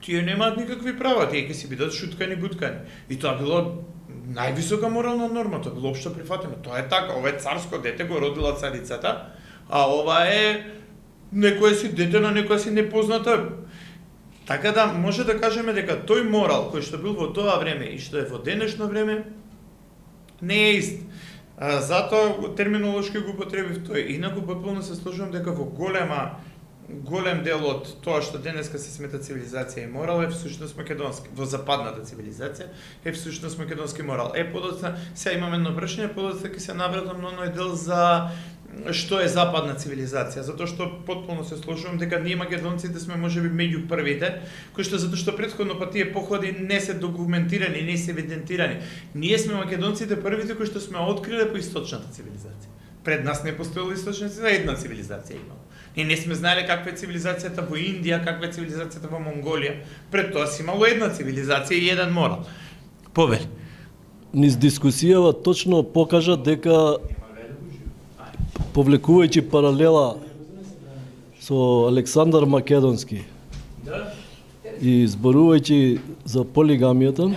тие немаат никакви права, тие ќе си бидат шуткани, буткани. И тоа било највисока морална норма, тоа било општо прифатено. Тоа е така, ова е царско дете, го родила царицата, а ова е некоја си дете на некоја си непозната. Така да може да кажеме дека тој морал кој што бил во тоа време и што е во денешно време не е ист. Затоа терминолошки го употребив тој. Инаку потполно се сложувам дека во голем дел од тоа што денеска се смета цивилизација и морал е всушност македонски, во западната цивилизација е всушност македонски морал. Подоцна, сега имаме едно прашање, подоцна ќе се навратам на оној дел за што е западна цивилизација, затоа што потполно се сложувам дека ние македонците сме можеби меѓу првите, кои што затоа што претходно па тие походи не се документирани, не се евидентирани. Ние сме македонците првите кои што сме откриле по источната цивилизација. Пред нас не постоела источна цивилизација, една цивилизација имала. Ние не сме знаеле каква е цивилизацијата во Индија, каква е цивилизацијата во Монголија. Пред тоа си имало една цивилизација и еден морал. Повели. Низ дискусијава точно покажа дека повлекувајќи паралела со Александар Македонски и зборувајќи за полигамијата,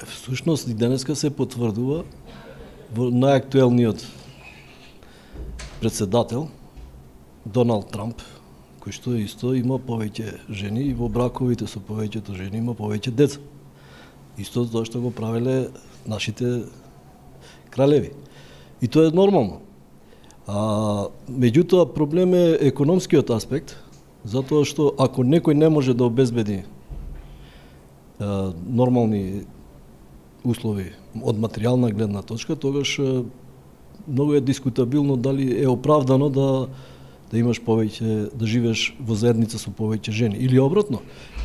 всушност и денеска се потврдува во најактуелниот председател Доналд Трамп, кој што исто има повеќе жени и во браковите со повеќето жени има повеќе деца. Исто тоа што го правеле нашите кралеви. И тоа е нормално. Меѓутоа проблем е економскиот аспект, затоа што ако некој не може да обезбеди нормални услови од материјална гледна точка, тогаш многу е дискутабилно дали е оправдано да имаш повеќе, да живееш во заедница со повеќе жени. Или обратно,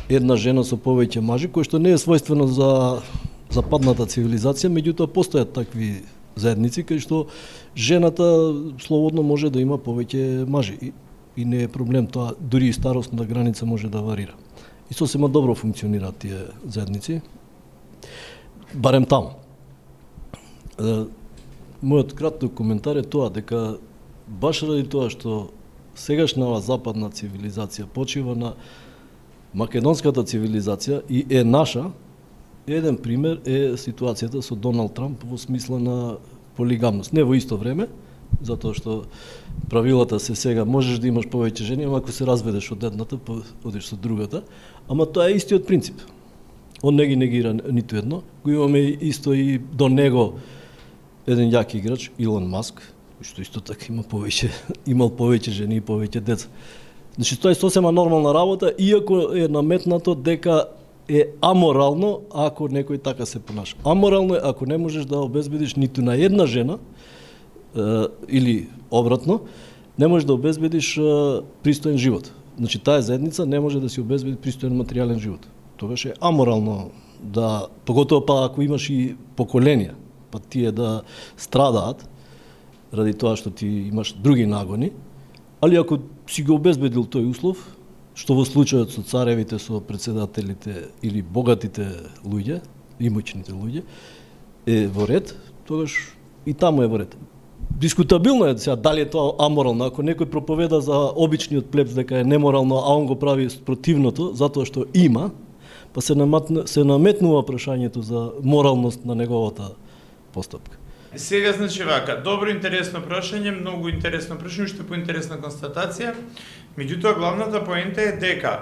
една жена со повеќе мажи, кој што не е својствено за западната цивилизација, меѓутоа постојат такви заедници кај што жената слободно може да има повеќе мажи. И не е проблем тоа, дури и старосна граница може да варира. И сосема добро функционираат тие заедници, барем таму. Мојот краток коментар е тоа, дека баш ради тоа што сегашната западна цивилизација почива на македонската цивилизација и е наша, еден пример е ситуацијата со Доналд Трамп во смисла на полигамност. Не во исто време, затоа што правилата се сега можеш да имаш повеќе жени, ама ако се разведеш од едната, одиш со другата, ама тоа е истиот принцип. Он не ги негира ниту едно, го имаме исто и до него еден јак играч, Илон Маск, што исто така имал повеќе жени и повеќе деца. Значи тоа е сосема нормална работа, иако е наметнато дека е аморално ако некој така се понаша. Аморално е ако не можеш да обезбедиш ниту на една жена, или обратно, не можеш да обезбедиш пристоен живот. Значи таа заедница не може да си обезбеди пристоен материјален живот. Тогаш е аморално да, поготово па ако имаш и поколенија, па тие да страдаат ради тоа што ти имаш други нагони, али ако си го обезбедил тој услов, што во случајот со царевите, со председателите или богатите луѓе, имоćните луѓе, е во ред, тогаш и таму е во ред. Дискутабилно е сега дали е тоа аморално, ако некој проповеда за обичниот плебс дека е неморално, а он го прави противното, затоа што има, па се наметнува прашањето за моралност на неговата постапка. Сега значи вака, добро интересно прашање, многу интересно прашање, уште поинтересна констатација. Меѓутоа главната поента е дека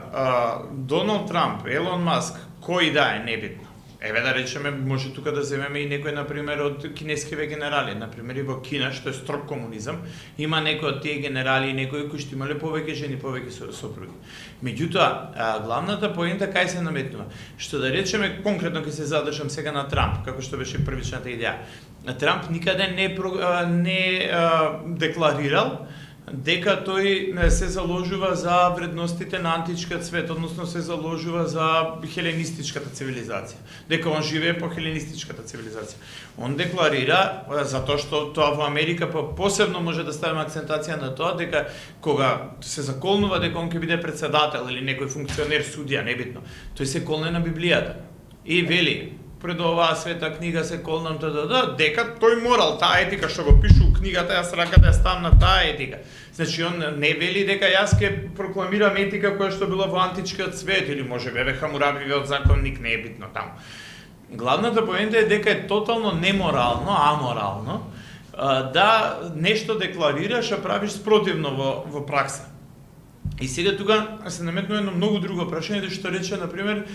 Доналд Трамп, Елон Маск, кој да е небитно. Еве да речеме, може тука да земеме и некој например од кинескиве генерали, например и во Кина што е строг комунизам, има некои од тие генерали и некои кои што имале повеќе жени, повеќе сопруги. Меѓутоа, главната поента кај се наметнува, што да речеме конкретно ќе се задржам сега на Трамп, како што беше првичната идеја. Трамп никаде не декларирал дека тој се заложува за вредностите на античкиот свет, односно се заложува за хеленистичката цивилизација, дека он живее по хеленистичката цивилизација. Он декларира, затоа што тоа во Америка посебно може да ставиме акцентација на тоа, дека кога се заколнува дека он ќе биде председател или некој функционер, судија, небитно, тој се колне на Библијата. И вели, пред оваа света книга се колнам дека тој морал, таа етика што го пишу у книгата, јас рака да ја ставам на таа етика. Значи он не вели дека јас ќе прокламирам етика која што била во античкиот свет или може бе Хамурабивиот законник, не е битно таму. Главната поента е дека е тотално неморално, аморално да нешто декларираш, а правиш спротивно во пракса. И сега тука се наметнува едно многу друго прашање, што рече, например,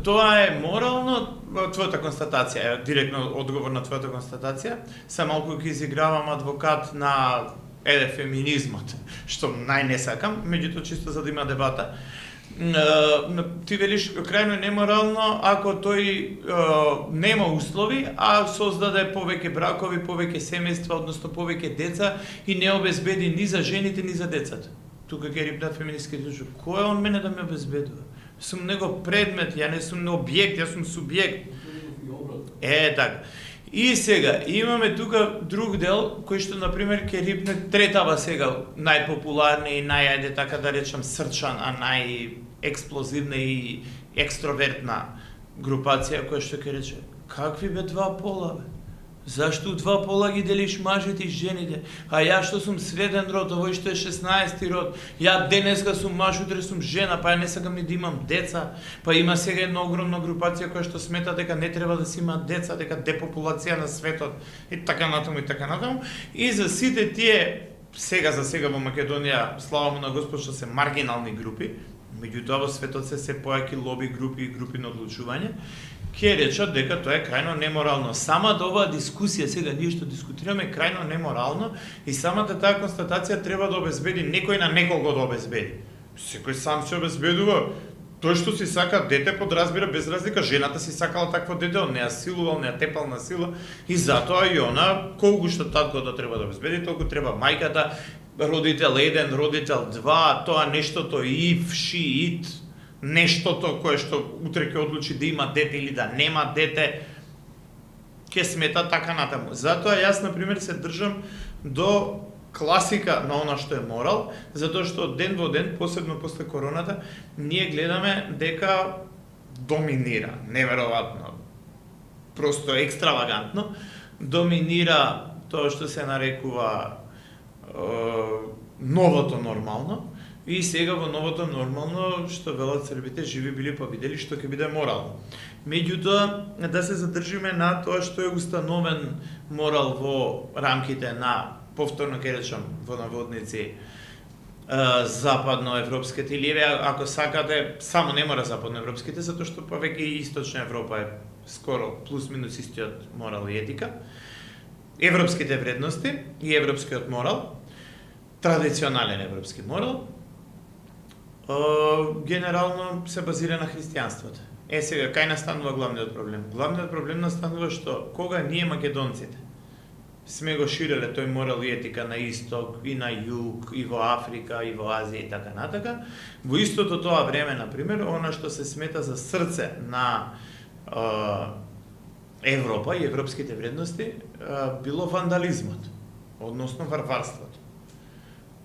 тоа е морално, твојата констатација, директно одговор на твојата констатација, се малку ќе изигравам адвокат на феминизмот, што најне сакам, меѓутоа чисто за да има дебата. Ти велиш крајно неморално ако тој нема услови, а создаде повеќе бракови, повеќе семејства, односно повеќе деца и не обезбеди ни за жените, ни за децата. Тука ќе рипнат феминистки дружби. Кој е он мене да ме обезбедува? Сум него предмет, ја не сум објект, јас сум субјект. Така. И сега, имаме тука друг дел, кој што, например, ќе рипне третава сега најпопуларна и најајде, така да речам, срчан, а најексплозивна и екстровертна групација, која што ќе рече, какви бе два пола, бе? Зашто у два пола ги делиш мажите и жените? А ја што сум среден род, овој што е 16-ти род, ја денеска сум маж, утре сум жена, па ја не сакам ни да имам деца, па има сега една огромна групација која што смета дека не треба да си има деца, дека депопулација на светот и така натаму и така натаму. И за сите тие сега во Македонија, слава му на Господ, што се маргинални групи, меѓутоа во светот се појаки лоби групи и групи на одлучување, ќе речат дека тоа е крајно неморално. Самата оваа дискусија сега ние што дискутираме е крајно неморално и самата таа констатација треба да обезбеди некој на некого да обезбеди. Секој сам се обезбедува. Тој што си сака дете подразбира без разлика, жената си сакала такво дете, он не ја силувал, не ја тепал на сила и затоа и она колку што татко да треба да обезбеди, толку треба мајката, родител 1, родител 2, тоа нештото if, she, it, нештото кое што утре ќе одлучи да има дете или да нема дете, ќе смета така натаму. Затоа јас, например, се држам до класика на она што е морал, затоа што ден во ден, посебно после короната, ние гледаме дека доминира, неверојатно, просто екстравагантно, доминира тоа што се нарекува новото нормално, И сега во новото нормално, што велат србите, живи били па видели што ќе биде морал. Меѓутоа, да се задржиме на тоа што е установен морал во рамките на, повторно ќе речам, во наводници, западноевропските или ако сакате, само не мора западноевропските, затоа што повеќе и Источна Европа е скоро плюс минус истиот морал и етика. Европските вредности и европскиот морал, традиционален европски морал, генерално се базира на христијанството. Сега, кај настанува главниот проблем? Главниот проблем настанува што кога ние македонците сме го ширеле тој морал и етика на исток и на југ и во Африка и во Азија и така натака, во истото тоа време, например, она што се смета за срце на Европа и европските вредности било вандализмот, односно варварството,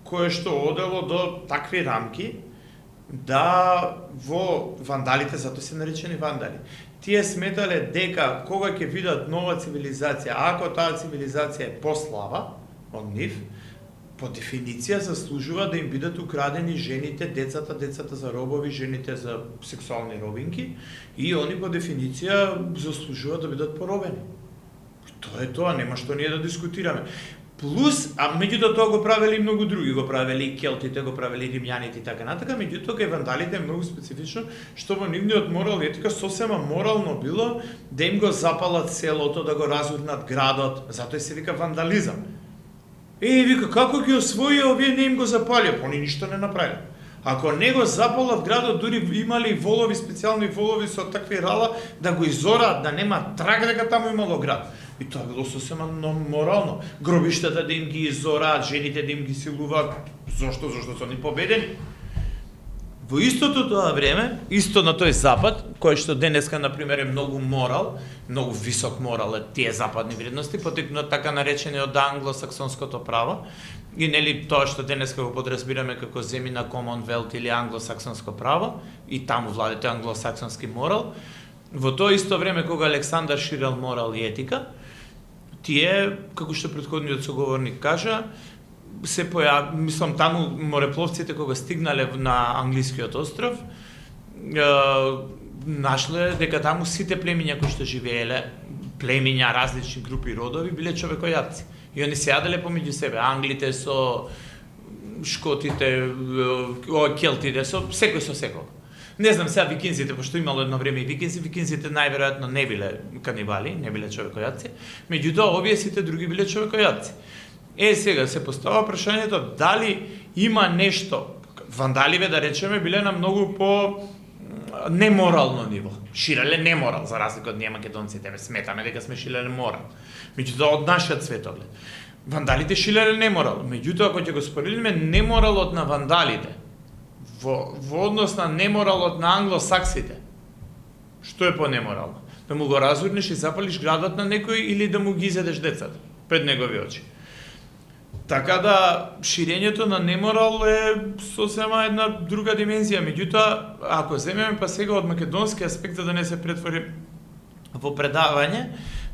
кое што одело до такви рамки да во вандалите, затоа се наречени вандали, тие сметале дека кога ќе видат нова цивилизација, ако таа цивилизација е послава од нив, по дефиниција заслужува да им бидат украдени жените, децата за робови, жените за сексуални робинки, и они по дефиниција заслужуваат да бидат поробени. Тоа е тоа, нема што ние да дискутираме. Плюс, а меѓутоа тоа го правели и многу други, го правели и келтите, го правели и римјаните и така натака, меѓутоа кај вандалите е многу специфично, што во нивниот морал и етика сосема морално било да им го запалат селото, да го разурнат градот, затоа се вика вандализам. Вика, како ги освоија, овие не им го запалија, они ништо не направиле. Ако не го запалат градот, дури имали волови, специјални волови со такви рала, да го изораат, да нема траг дека таму имало град. И тоа било сосема морално. Гробиштата да им ги изораат, жените да им ги силуваат. Зошто? Зошто се они победени? Во истото тоа време, исто на тој запад, кој што денеска, например, е многу морал, многу висок морал е тие западни вредности, потекнуваат така наречениот англосаксонското право, и нели тоа што денеска го подразбираме како земјина Commonwealth или англосаксонско право, и таму владете англосаксонски морал. Во тоа исто време кога Александар ширел морал и етика, тие, како што претходниот соговорник кажа, се мислам таму морепловците кога стигнале на англискиот остров, нашле дека таму сите племиња кои што живееле, племиња, различни групи родови, биле човекојатци. И они се јаделе помеѓу себе, англите со шкотите, келтите со секој со секој. Не знам сега викинзите, пошто имало едно време и викинзите најверојатно не биле канибали, не биле човекојатци, меѓутоа овие сите други биле човекојатци. Сега се постава прашањето дали има нешто, вандаливе да речеме биле на многу по неморално ниво. Ширеле неморал, за разлика од ние македонците, сметаме дека сме ширеле морал. Меѓутоа од нашиот светоглед. Вандалите ширеле неморал, меѓутоа ако ќе го споредиме неморалот на вандалите во однос на неморалот на англосаксите, што е по-неморално? Да му го разурнеш и запалиш градот на некој или да му ги изедеш децата пред негови очи? Така да, ширењето на неморал е сосема една друга димензија. Меѓутоа, ако земеме па сега од македонски аспект, за да не се претвори во предавање,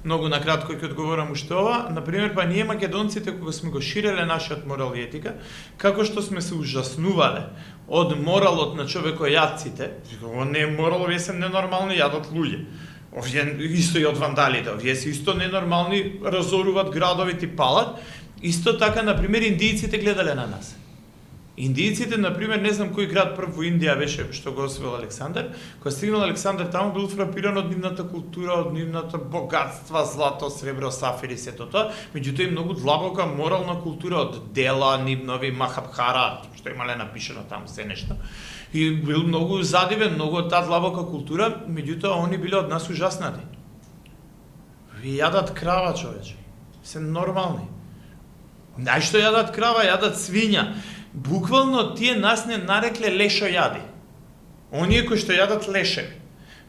многу накратко ќе одговорам уште ова, например, па ние македонците, кога сме го ширеле нашиот морал и етика, како што сме се ужаснувале од моралот на човекојатците, ова не е морал, овие се ненормални, јадат луѓе. Овие исто и од вандалите, овие се исто ненормални, разоруваат градови, ти палат. Исто така, например, индијците гледале на нас. Индијците, например, не знам кој град прв во Индија беше што го освоил Александар, кога стигнал Александар таму бил фрапиран од нивната култура, од нивната богатства, злато, сребро, сафири, сето тоа, меѓутоа и многу длабока морална култура од дела, нивнови Махабхара, што имале напишано таму се нешто. И бил многу задивен, многу од таа длабока култура, меѓутоа они биле од нас ужаснати. Ви јадат крава, човече. Се нормални. Најшто јадат крава, јадат свиња. Буквално тие нас не нарекле лешојади. Оние кои што јадат лешеви.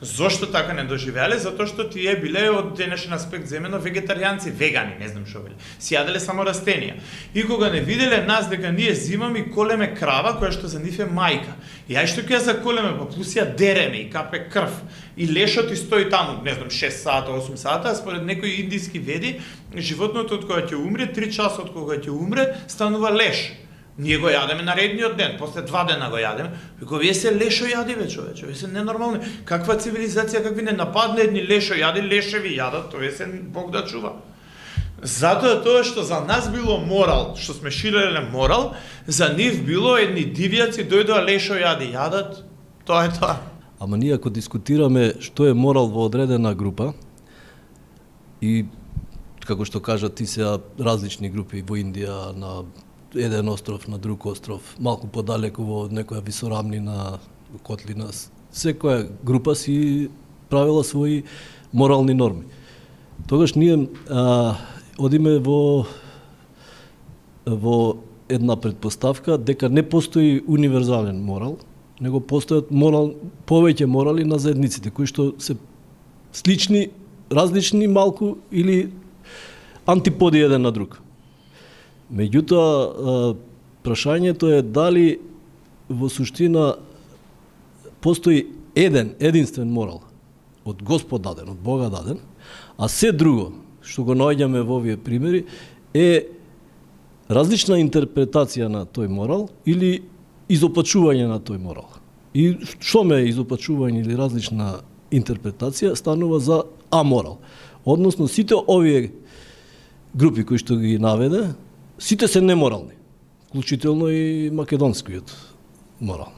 Зошто така не доживеале? Затоа што тие биле од денешен аспект земено вегетаријанци, вегани, не знам што биле. Си јаделе само растенија. И кога не виделе нас дека ние зимаме и колеме крава, која што за нив е мајка. И ај што ќе ја заколеме, па плюс ја дереме и капе крв. И лешот и стои таму, не знам, 6 сата, 8 сата, а според некои индиски веди, животното од кога ќе умре, 3 часа од кога ќе умре, станува леш. Ние го јадеме наредниот ден, после 2 дена го јадеме. Како вие се лешо јадиве, човече, вие се ненормални. Каква цивилизација, какви не нападне едни лешо јади, лешеви јадат, тоа се Бог да чува. Затоа тоа што за нас било морал, што сме ширеле морал, за нив било едни дивјаци дојдоа лешо јадат, тоа е тоа. Ама ние ако дискутираме што е морал во одредена група и како што кажа ти се различни групи во Индија на еден остров, на друг остров, малку подалеку во некоја висорамнина, котлина, секоја група си правила своји морални норми. Тогаш ние одиме во една предпоставка дека не постои универзален морал, него постојат повеќе морали на заедниците, кои што се слични, различни малку или антиподи еден на друг. Меѓутоа, прашањето е дали во суштина постои единствен морал од Господ даден, од Бога даден, а се друго што го наоѓаме во овие примери е различна интерпретација на тој морал или изопачување на тој морал. И што ме изопачување или различна интерпретација станува за аморал. Односно сите овие групи кои што ги наведе, сите се неморални, вклучително и македонскиот морал.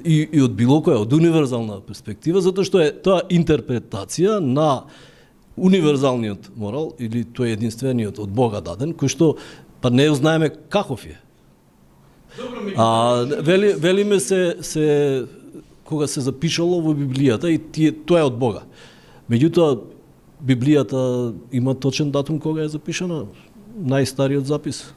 И од било која, од универзална перспектива, затоа што е тоа интерпретација на универзалниот морал, или тој единствениот од Бога даден, кој што па не знаеме каков е. Велиме се кога се запишало во Библијата и тоа е од Бога. Меѓутоа, Библијата има точен датум кога е запишана, најстариот запис.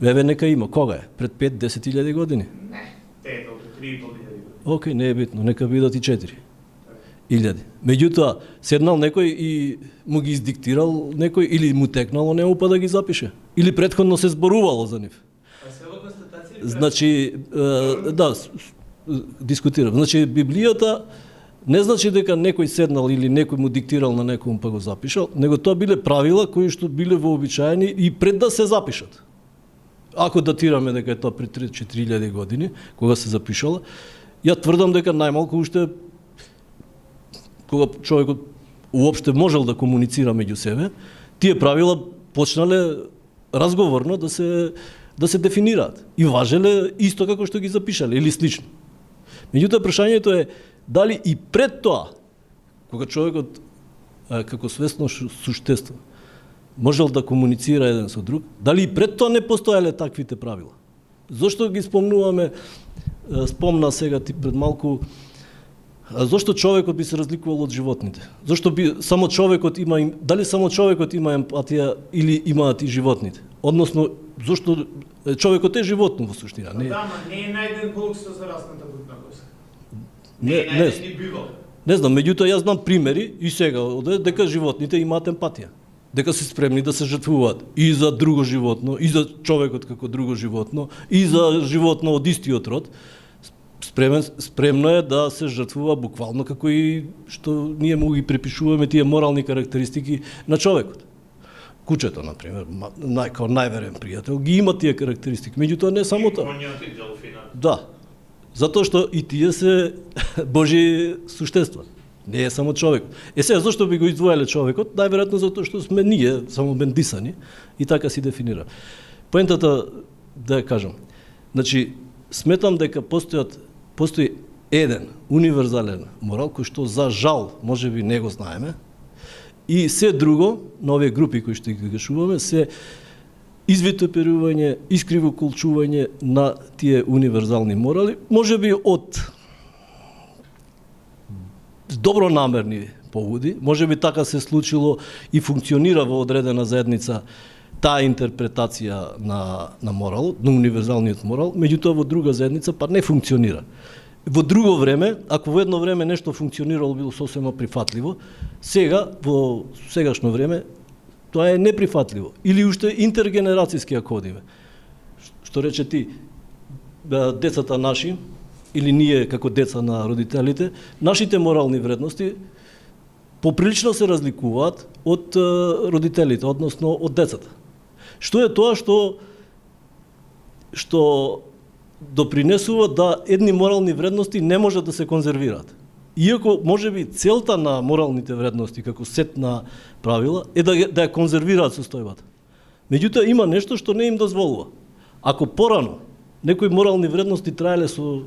Еве нека има, кога е? Пред 5-10.000 години? Не, те е толку 3.500 години. Океј, не е битно, нека бидат и 4.000. Меѓутоа, седнал некој и му ги издиктирал некој или му текнало нему па да ги запише. Или претходно се зборувало за нив. А се во констатација? Значи, да, дискутирам. Значи, Библијата не значи дека некој седнал или некој му диктирал на некому па го запишал, него тоа биле правила кои што биле вообичаени и пред да се запишат. Ако датираме дека е тоа пред 3-4.000 години, кога се запишала, ја тврдам дека најмалку уште кога човекот уопште можел да комуницира меѓу себе, тие правила почнале разговорно да се дефинираат и важеле исто како што ги запишале или слично. Меѓутоа прашањето е дали и пред тоа, кога човекот како свесно суштество можел да комуницира еден со друг, дали и пред тоа не постоеле таквите правила? Зошто ги спомнуваме, спомна сега ти пред малку, зошто човекот би се разликувал од животните? Зошто би само човекот има, дали само човекот има емпатија или имаат и животните? Односно, зошто човекот е животно во суштина? Да, ама не е најден Бог со зарасната бутна коса. Не знам, меѓутоа јас знам примери и сега дека животните имаат емпатија, дека се спремни да се жртвуваат и за друго животно, и за човекот како друго животно, и за животно од истиот род. Спремно е да се жртвува буквално како и што ние му ги припишуваме тие морални карактеристики на човекот. Кучето, например, како најверен пријател, ги има тие карактеристики, меѓутоа не само тоа. Да. Затоа што и тие се Божји суштества. Не е само човек. Сега, зашто би го издвоеле човекот? Најверојатно затоа што сме ние, само бендисани, и така си дефинира. Поентата, да ја кажам, значи, сметам дека постои еден универзален морал, кој што за жал, може би не го знаеме, и се друго, на овие групи кои што ги гашуваме, се извитоперување, искривоколчување на тие универзални морали, може би од добронамерни поводи, може би така се случило и функционира во одредена заедница таа интерпретација на моралот, на универзалниот морал, меѓутоа во друга заедница па не функционира. Во друго време, ако во едно време нешто функционирало било сосема прифатливо, сега, во сегашно време, тоа е неприфатливо. Или уште интергенерацијски ако одиме. Што рече ти, децата наши, или ние како деца на родителите, нашите морални вредности поприлично се разликуваат од родителите, односно од децата. Што е тоа што што допринесува да едни морални вредности не може да се конзервираат. Иако можеби целта на моралните вредности како сет на правила е да ја конзервираат состојбата. Меѓутоа има нешто што не им дозволува. Ако порано некои морални вредности траеле со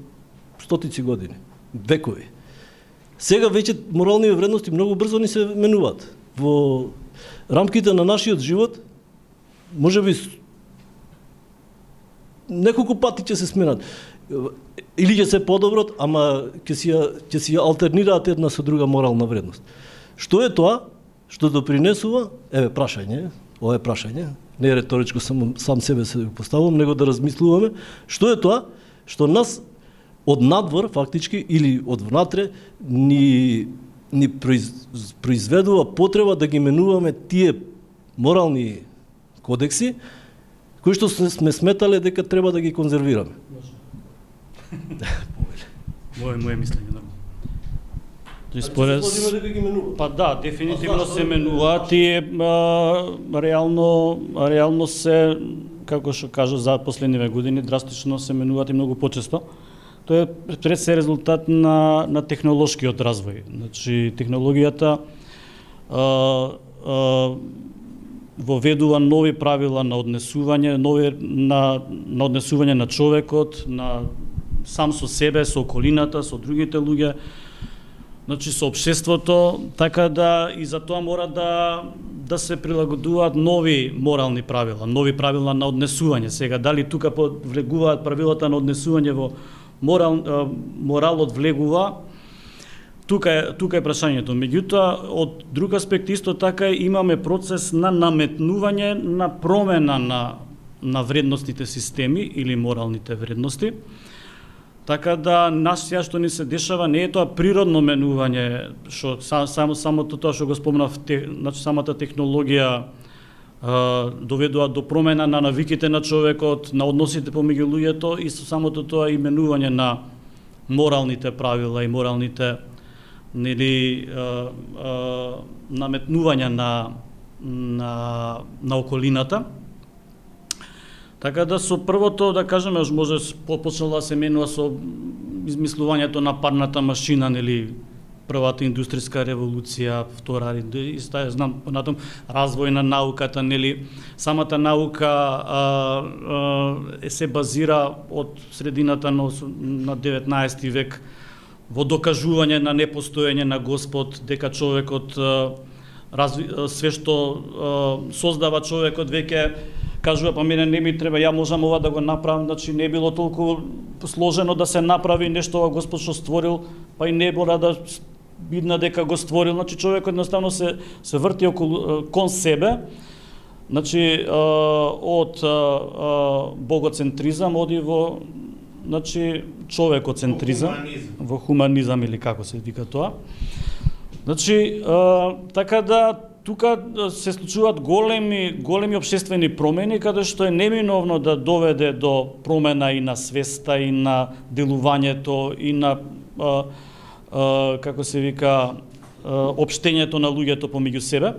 стотици години, векови, сега веќе морални вредности многу брзо ни се менуваат. Во рамките на нашиот живот можеби неколку пати ќе се сменат. Или ќе се подобрат, ама ќе си ја алтернираат една со друга морална вредност. Што е тоа што допринесува? Еве прашање, ова е прашање, не е реторичко, сам себе се поставувам, него да размислуваме. Што е тоа што нас од надвор фактички или од внатре ни произведува потреба да ги менуваме тие морални кодекси кои што сме сметале дека треба да ги конзервираме. Моje mислење, да. Според... Па да, дефинитивно се менуваат и реално се, како што кажа, за последниве години драстично се менуваат и многу почесто. Тоа е пред се резултат на технолошкиот развој. Значи, технологијата воведува нови правила на однесување, на однесување на човекот, на сам со себе, со околината, со другите луѓе, значи со општеството, така да и за тоа мора да се прилагодуваат нови морални правила, нови правила на однесување. Сега дали тука влегуваат правилата на однесување во моралот влегува, тука е прашањето. Меѓутоа, од друг аспект исто така имаме процес на наметнување на промена на вредностните системи или моралните вредности. Така да сега што ни се дешава не е тоа природно менување, што самото тоа што го спомнав, значи самата технологија доведува до промена на навиките на човекот, на односите помеѓу луѓето и со самото тоа и менување на моралните правила и моралните наметнувања на околината. Така да со првото, да кажеме, може почнало да се менува со измислувањето на парната машина, нели, првата индустријска револуција, втора, знам понатам, развој на науката, нели, самата наука се базира од средината на 19 век во докажување на непостоење на Господ, дека човекот све што создава човекот веќе кажува, па мене не ми треба, ја можам ова да го направам, значи не било толку сложено да се направи нешто ова Господ што створил, па и не мора да видна дека го створил, значи човекот едноставно се врти кон себе, значи од богоцентризам оди во, значи, човекоцентризам, во хуманизам или како се вика тоа. Значи, така да тука се случуваат големи општествени промени, каде што е неминовно да доведе до промена и на свеста, и на делувањето, и на, како се вика, општењето на луѓето помеѓу себе.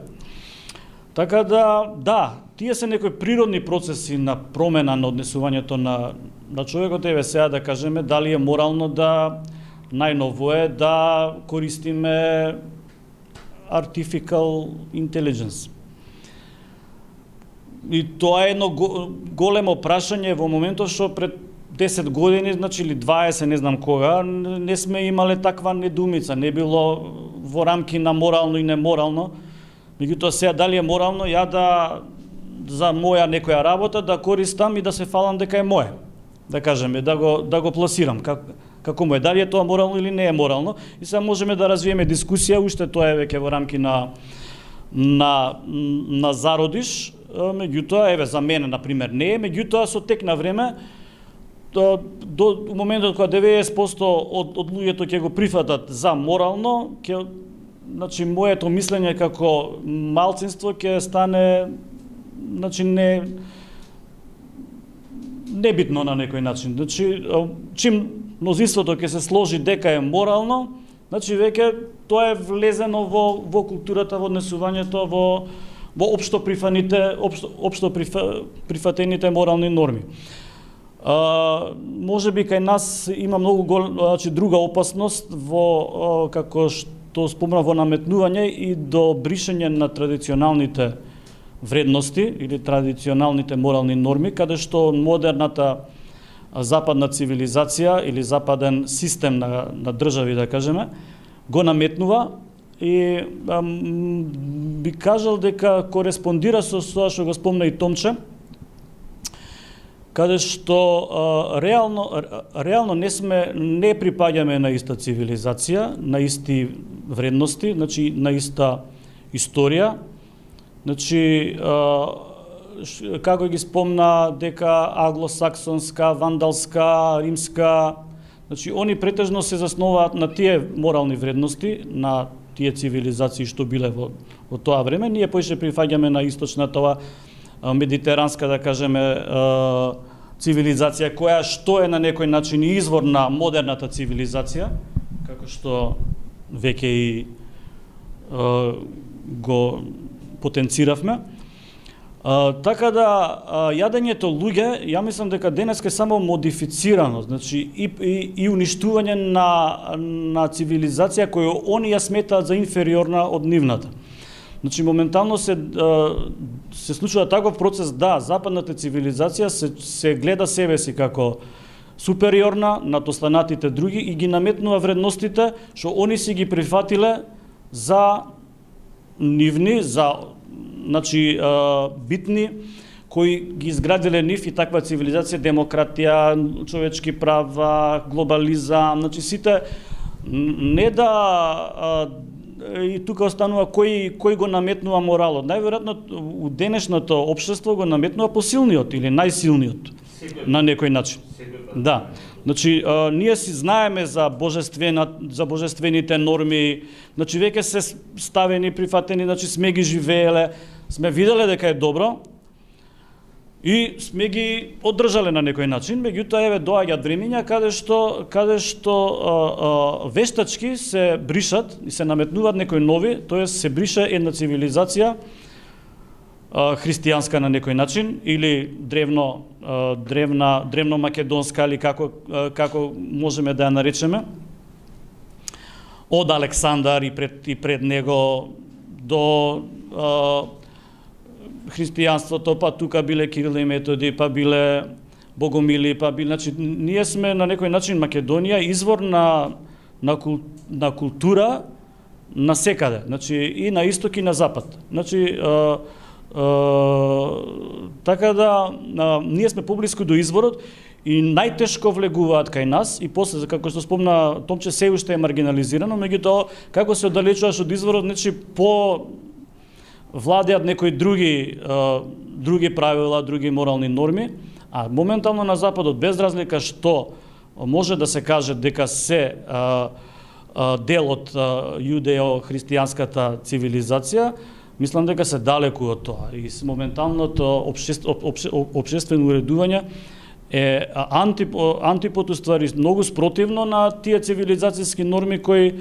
Така да, тие се некои природни процеси на промена на однесувањето на човекот. Еве сега да кажеме дали е морално да најново е да користиме artificial intelligence. И тоа е едно големо прашање во моментот што пред 10 години, значи или 20, не знам кога, не сме имале таква недумица, не било во рамки на морално и неморално. Меѓутоа сега дали е морално ја за моја некоја работа да користам и да се фалам дека е моја. Да кажеме, да го пласирам како му е, дали е тоа морално или не е морално. И сега можеме да развиеме дискусија, уште тоа е веќе во рамки на зародиш, меѓутоа, еве, за мене, например, не е, меѓутоа, со тек на време, до моментот кога 90% од луѓето ќе го прифатат за морално, значи, моето мислење како малцинство ќе стане, значи, небитно на некој начин. Значи, чим мнозинството ќе се сложи дека е морално, значи веќе тоа е влезено во културата, во однесувањето, во општо прифатените морални норми. Може би кај нас има многу друга опасност во како што спомнав во наметнување и до бришење на традиционалните вредности или традиционалните морални норми, каде што модерната западна цивилизација или западен систем на држави, да кажеме, го наметнува и би кажал дека кореспондира со тоа што го спомна и Томче, каде што реално не припаѓаме на иста цивилизација, на исти вредности, значи на иста историја. Значи, како ги спомна дека англосаксонска, вандалска, римска, значи они претежно се заснуваат на тие морални вредности, на тие цивилизации што биле во тоа време. Ние поише прифаќаме на источната, медитеранска, да кажеме, цивилизација, која што е на некој начин извор на модерната цивилизација, како што веќе и го потенциравме. Така да, јадењето луѓе, ја мислам дека денеска е само модифицирано, значи и уништување на цивилизација која они ја сметаат за инфериорна од нивната. Значи, моментално се случува таков процес, да, западната цивилизација се гледа себе си како супериорна над останатите други и ги наметнува вредностите што они си ги прифатиле за нивни, значи битни, кои ги изградиле нив и таква цивилизација, демократија, човечки права, глобализам, значи сите не да и тука останува кој го наметнува моралот. Најверојатно у денешното општество го наметнува посилниот или најсилниот на некој начин. Да. Значи, ние си знаеме за божествените норми, значи веќе се ставени, прифатени, значи сме ги живееле, сме виделе дека е добро и сме ги одржале на некој начин, меѓутоа еве доаѓаат времиња каде што вештачки се бришат и се наметнуваат некои нови, тоест се брише една цивилизација христијанска на некој начин или древно македонска или како можеме да ја наречеме, од Александар и пред него до христијанството, па тука биле Кирил и Методи, па биле Богомили, па биле, значи ние сме на некој начин Македонија извор на култура на секаде, значи и на исток и на запад. Значи така да ние сме поблиску до изворот и најтешко влегуваат кај нас и после, како што спомна Томче, се уште е маргинализирано, меѓутоа како се оддалечуваш од изворот, значи владеат некои други правила, други морални норми, а моментално на западот, без разлика што може да се каже дека се дел од јудео-христијанската цивилизација, мислам дека се далеку од тоа и с моменталното општествено уредување е антипод, уствари многу спротивно на тие цивилизацијски норми кои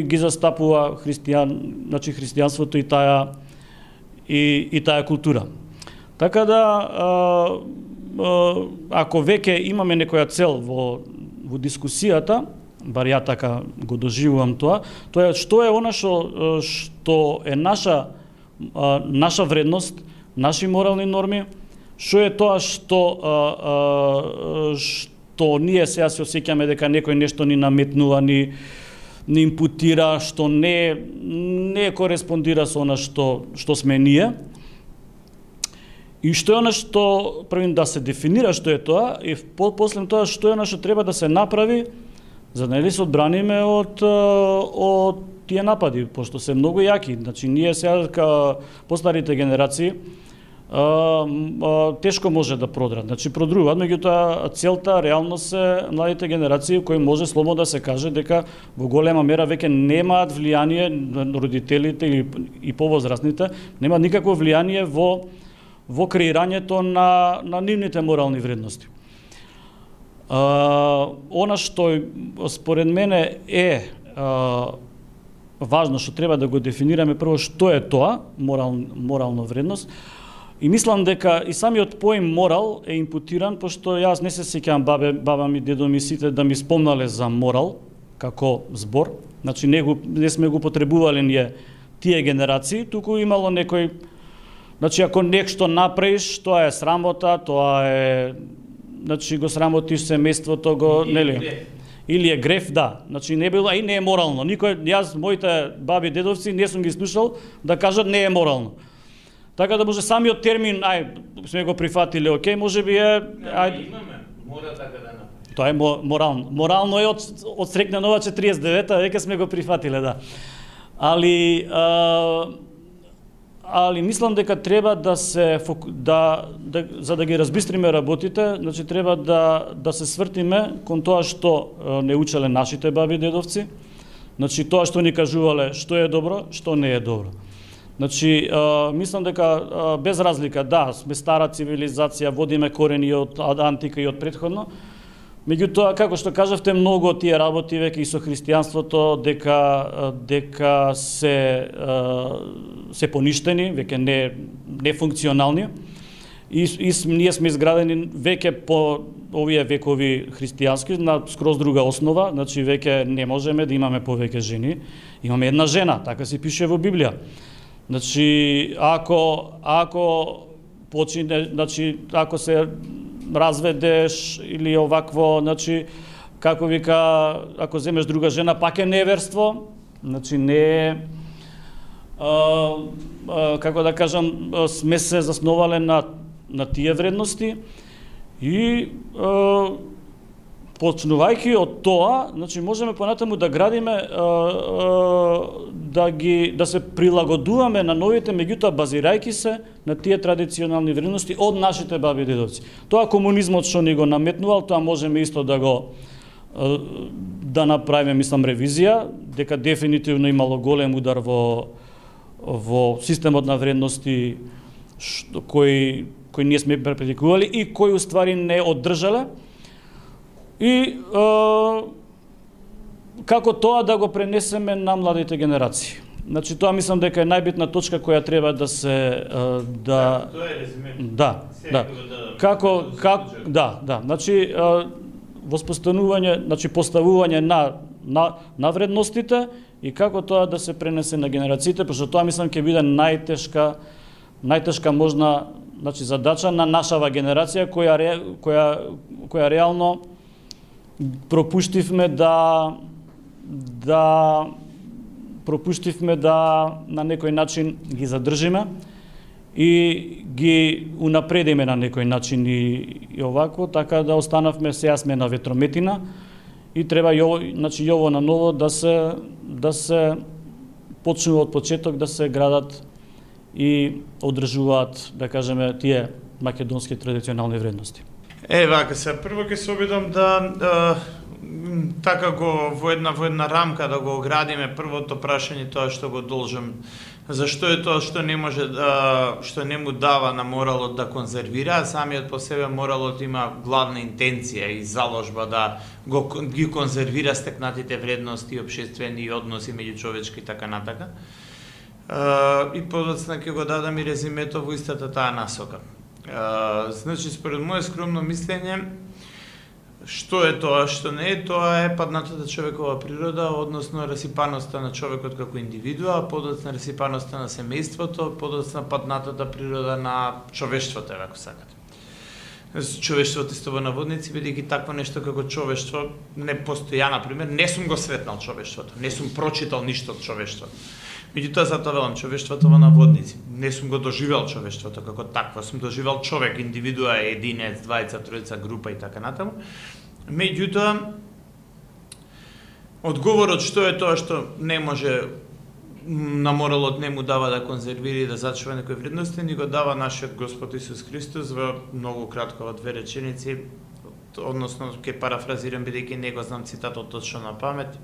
ги застапува значи христијанството и таа култура. Така да, ако веќе имаме некоја цел во дискусијата, бар ја така го доживувам тоа е што е она што е наша вредност, наши морални норми, што е тоа што ние сега се осеќаме дека некој нешто ни наметнува, ни импутира, што не кореспондира со она што сме ние. И што е она што првим да се дефинира што е тоа и после тоа што е она што треба да се направи за да не се одбраниме од тие напади, пошто се многу јаки. Значи ние сега постарите генерации тешко може да продрат. Значи продруваат, меѓутоа целта реално се младите генерации кои може слободно да се каже дека во голема мера веќе немаат влијание родителите и повозрастните, немаат никакво влијание во креирањето на нивните морални вредности. Она што според мене е важно, што треба да го дефинираме прво што е тоа морална вредност И мислам дека и самиот поим морал е импутиран, пошто јас не се сеќавам баба ми, дедо ми сите да ми спомнале за морал како збор. Значи не сме го потребувале ние тие генерации, туку имало некој, значи ако нешто направиш, тоа е срамота, тоа е, значи го срамотиш семејството, го, нели? Или е греф, да. Значи не било, и не е морално. Јас, моите баби и дедовци, не сум ги слушал да кажат не е морално. Така да може самиот термин, сме го прифатиле, окей, може би е... Имаме, мора така да направи. Тоа е морално. Морално е од Срекна нова 49-та, веќе сме го прифатиле, да. Али мислам дека треба да се за да ги разбистриме работите, значи треба да се свртиме кон тоа што не учеле нашите баби и дедовци. Значи тоа што ни кажувале што е добро, што не е добро. Значи мислам дека без разлика, да, сме стара цивилизација, водиме корени од антика и од претходно. Меѓутоа, како што кажавте, многу од тие работи веќе и со христијанството дека се поништени, веќе не функционални. И ние сме изградени веќе по овие векови христијански на скроз друга основа, значи веќе не можеме да имаме повеќе жени. Имаме една жена, така се пише во Библија. Значи ако почине, значи ако се разведеш или овакво, значи како вика, ако земеш друга жена, пак е неверство, значи не е како да кажам, сме се засновале на тие вредности и почнувајќи од тоа, значи можеме понатаму да градиме, да се прилагодуваме на новите, меѓутоа базирајќи се на тие традиционални вредности од нашите баби и дедовци. Тоа комунизмот што ни го наметнувал, тоа можеме исто да направиме, мислам, ревизија, дека дефинитивно имало голем удар во системот на вредности кој ние сме перпетикували и кој уствари не оддржале. И како тоа да го пренесеме на младите генерации. Значи тоа мислам дека е најбитна точка која треба да се Тоа е резюмето. Да. Значи воспоставување, значи поставување на вредностите и како тоа да се пренесе на генерациите, пошто тоа мислам ќе биде најтешка можна, значи задача на нашава генерација која реално пропуштивме да на некој начин ги задржиме и ги унапредиме на некој начин и овакво, така да останавме, сега сме на ветрометина и треба значи ово на ново да се почнува од почеток да се градат и одржуваат, да кажеме, тие македонски традиционални вредности. Вака се, прво ќе се обидам да така го во една рамка да го оградиме првото прашање, тоа што го должам. Зашто е тоа што не може што не му дава на моралот да конзервира, самиот по себе моралот има главна интенција и заложба да ги конзервира стекнатите вредности, општествени односи меѓучовечки и така натака. И подоцна ќе го дадам и резимето во истата таа насока. Значи, според моје скромно мислење, што е тоа, што не е, тоа е паднатата човекова природа, односно расипаноста на човекот како индивидуа, подоцна расипаноста на семејството, подоцна паднатата природа на човештвото, ако сакате. Човештвото исто во наводници, бидејќи такво нешто како човештво не постои. Ја, например, не сум го сретнал човештвото, не сум прочитал ништо од човештвото. Меѓутоа, затоа велам, човештвото во наводници. Не сум го доживел човештвото како такво, сум доживел човек, индивидуа, единец, двајца, тројца, група и така натаму. Меѓутоа, одговорот што е тоа што не може на моралот не му дава да конзервира и да зачува некои вредности, ни го дава нашиот Господ Исус Христос во многу кратко во 2 реченици, односно ќе парафразирам бидејќи не го знам цитатот точно на памет.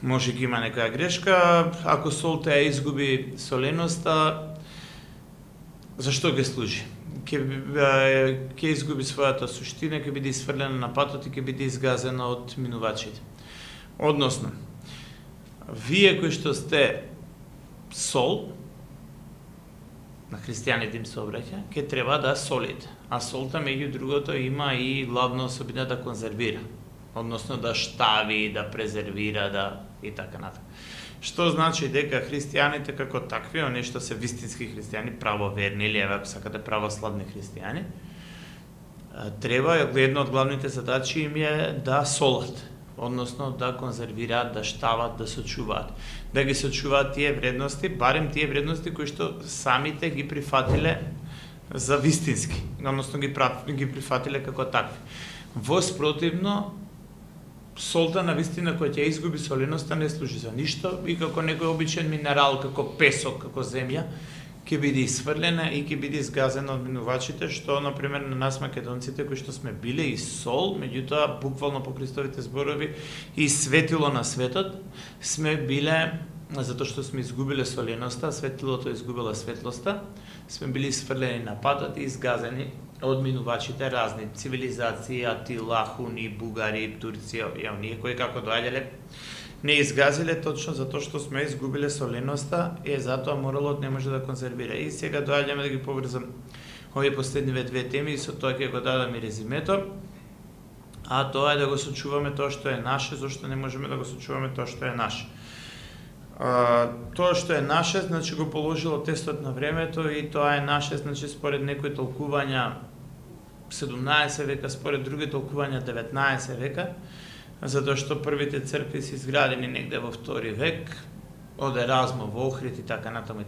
Може ќе има некоја грешка, ако солта ја изгуби соленоста, зашто ќе служи? Ќе изгуби својата суштина, ќе биде изфрлена на патот и ќе биде изгазена од минувачите. Односно, вие кои што сте сол, на христијаните им се обраќа, ќе треба да солите. А солта, меѓу другото, има и главна особина да конзервира, односно да штави, да презервира, да и така натаму. Што значи дека христијаните како такви, оние што се вистински христијани, правоверни или еве ако сакате православни христијани, треба, една од главните задачи им е да солат, односно да конзервираат, да штават, да сочуваат. Да ги сочуваат тие вредности, барем тие вредности кои што самите ги прифатиле за вистински, односно ги прифатиле како такви. Во спротивно, солта на вистина која ќе изгуби соленоста не служи за ништо и како некој обичен минерал, како песок, како земја, ќе биде исфрлена и ќе биде изгазена од минувачите, што, например, на нас македонците, кои што сме биле и сол, меѓутоа, буквално по Христовите зборови, и светило на светот, сме биле, затоа што сме изгубиле соленоста, светилото изгубила светлоста, сме били исфрлени на патот и изгазени од минувачите разни цивилизации, Атила, Хуни, Бугари, Турци, оние кои како доаѓале, не изгазиле точно затоа што сме изгубиле соленоста и затоа моралот не може да конзервира. И сега доаѓаме да ги поврзам овие последниве две теми и со тоа ќе го дадам и резимето. А тоа е да го сочуваме тоа што е наше, зашто не можеме да го сочуваме тоа што е наше. Тоа што е наше, значи го положило тестот на времето и тоа е наше, значи според некои толкувања 17 века, според други толкувања 19 века, затоа што првите цркви се изградени негде во втори век, од Еразмо во Охрид и така натаму,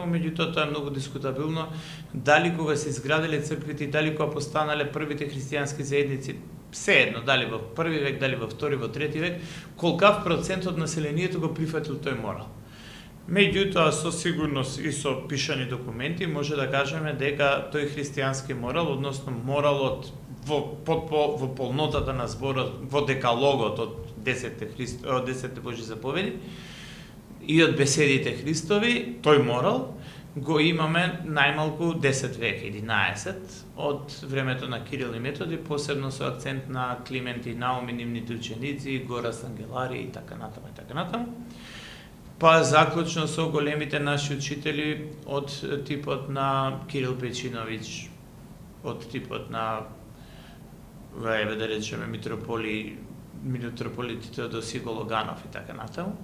меѓутоа тоа е многу дискутабилно, дали кога се изградиле црквите и дали кога постанале првите христијански заедници, сеедно, дали во први век, дали во втори, во трети век, колкав процент од населението го прифатил тој морал. Меѓутоа, со сигурност и со пишани документи, може да кажеме дека тој христијански морал, односно моралот во полнотата на зборот, во декалогот од 10 Божи заповеди и од беседите Христови, тој морал го имаме најмалку 10 век, 11, од времето на Кирил и Методи, посебно со акцент на Климент и Наум и нивните ученици, Горас Ангелари и така натаму. Па заклучно со големите наши учители од типот на Кирил Печиновиќ, од типот на, еве да речеме, митрополит Теодосиј Гологанов и така натаму,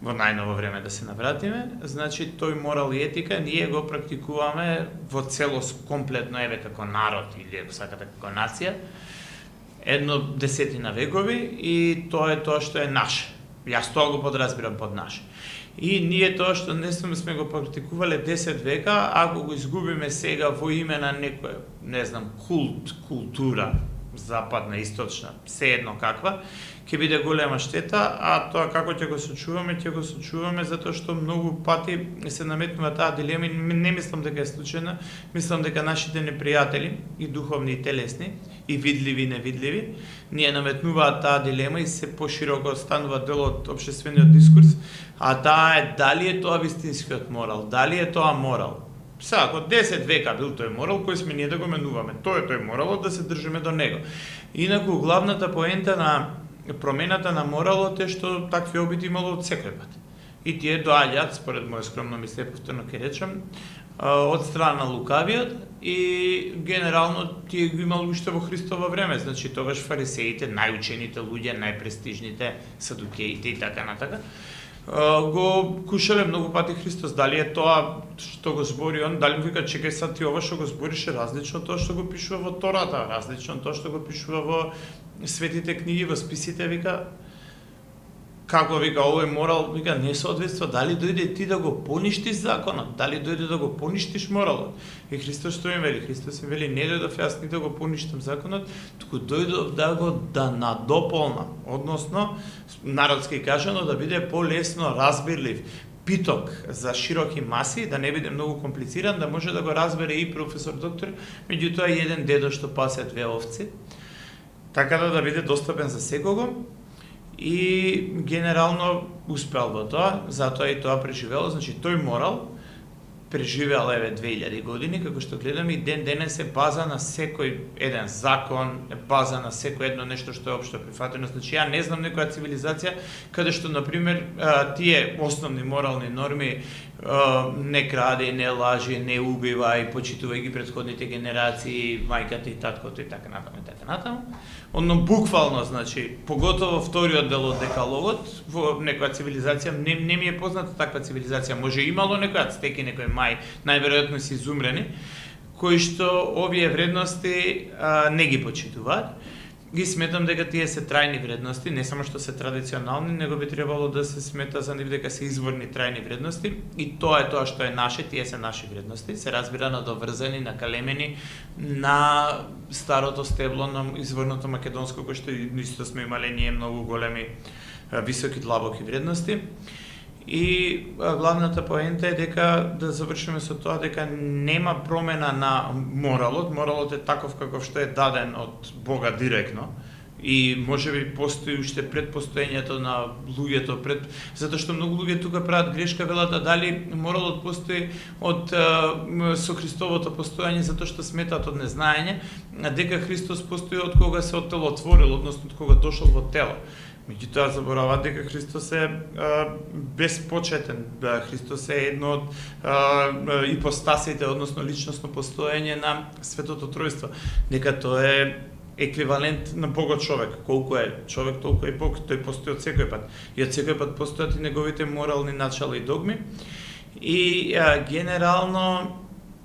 во најново време да се навратиме, значи тој морал и етика ние го практикуваме во целост комплетно, еве како народ или ако сакате како нација, едно десетина векови и тоа е тоа што е наше. Јас тоа го подразбирам под наше. И ние тоа што не сме го практикувале 10 века, ако го изгубиме сега во име на некој, не знам, култура, западна, источна, sejedno каква, ќе биде голема штета, а тоа како ќе го сочуваме затоа што многу пати се наметнува таа дилема и не мислам дека е случајна, мислам дека нашите непријатели, и духовни и телесни, и видливи и невидливи, ние наметнуваат таа дилема и се пошироко станува дел од општествениот дискурс, а таа е дали е тоа вистинскиот морал, дали е тоа морал. Сега, ако 10 века бил тој морал, кој сме ние да го менуваме, тој е тој моралот, да се држиме до него. Инаку, главната поента на промената на моралот е што такви обиди имало од секој пат. И тие доаѓаат, според моје скромно мислење, повторно ќе речем, од страна на лукавиот и генерално тие го имало уште во Христово време, значи тогаш фарисеите, најучените луѓе, најпрестижните, садукеите и така натака, го кушале многу пати Христос. Дали е тоа што го збори он, дали вика чекај сад ти ова што го зборише различно тоа што го пишува во Тората, различно тоа што го пишува во светите книги, во списите, вика како вика овој морал, вика не соодветства, дали дојде ти да го поништиш законот, дали дојде да го поништиш моралот. И Христос што им вели? Христос им вели не дојдов јас ни да го поништам законот, туку дојдов да надополнам, односно народски кажано да биде полесно разбирлив, питок за широки маси, да не биде многу комплициран, да може да го разбере и професор доктор, меѓутоа и еден дедо што пасе 2 овци, така да биде достапен за секого. И генерално успеал во тоа, затоа и тоа преживело, значи тој морал преживеал еве 2000 години, како што гледаме и ден денес е база на секој еден закон, е база на секој едно нешто што е општо прифатено. Значи ја не знам некоја цивилизација каде што на пример тие основни морални норми не краде, не лажи, не убива и почитува ги претходните генерации, мајката и таткото и така натаму и така натаму. Одно буквално, значи, поготово вториот дел од декалогот во некоја цивилизација не ми е позната таква цивилизација. Може имало некој ацтеки, некој мај, најверојатно се изумрени, кои што овие вредности не ги почитуваат. Ги сметам дека тие се трајни вредности, не само што се традиционални, него би требало да се смета за нив дека се изворни трајни вредности и тоа е тоа што е наше, тие се наши вредности, се разбира надоврзани, накалемени на старото стебло на изворното македонско, кој што исто сме имале ние многу големи, високи, длабоки вредности. И главната поента е дека да завршиме со тоа дека нема промена на моралот. Моралот е таков каков што е даден од Бога директно и можеби постои уште пред постоењето на луѓето, затоа што многу луѓе тука прават грешка, велат дали моралот постои од со Христовото постоење затоа што сметаат од незнаење, дека Христос постои од кога се оттелотворил, односно од кога дошол во тело. Меѓутоа забораваат дека Христос е безпочетен, Христос е едно од ипостасите, односно личносно постоење на Светото Тројство, дека тоа е еквивалент на Богот човек. Колку е човек, толку е Бог, тој постои од секој пат. И од секој пат постојат и неговите морални начала и догми. И генерално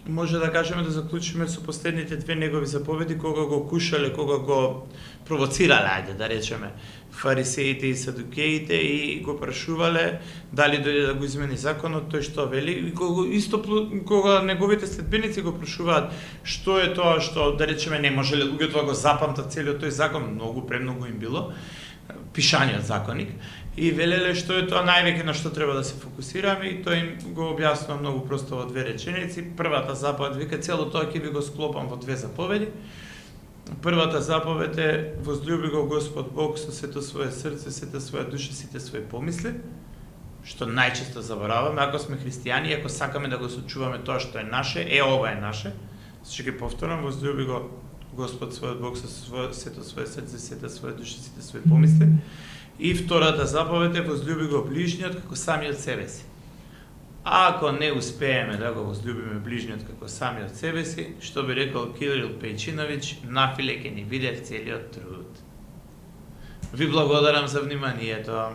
може да кажеме да заклучиме со последните две негови заповеди, кога го кушале, кога го провоцирале, ајде да речеме, фарисеите и садукеите и го прашувале дали дојде да го измени законот, тој што вели, и кога неговите следбеници го прашуваат што е тоа што, да речеме, не можеле луѓето да го запамтат целиот тој закон, многу премногу им било, пишаниот законик, и велеле што е тоа највеќе на што треба да се фокусираме и тој им го објаснува многу просто во две реченици. Првата заповед вика цело тоа ќе ви го склопам во две заповеди. Првата заповед е возлюби го Господ Бог со сето свое срце, сета своја душа, сите свои помисли, што најчесто забораваме ако сме христијани, ако сакаме да го сочуваме тоа што е наше, ова е наше. Ќе ги повторам, возлюби го Господ својот Бог со сето свое срце, сета своја душа, сите свои помисли. И втората заповед е возлюби го ближниот како самиот себе си. Ако не успееме да го возлюбиме ближниот како самиот себе си, што би рекол Кирил Пејчиновиќ, нафиле ќе ни биде целиот труд. Ви благодарам за вниманието.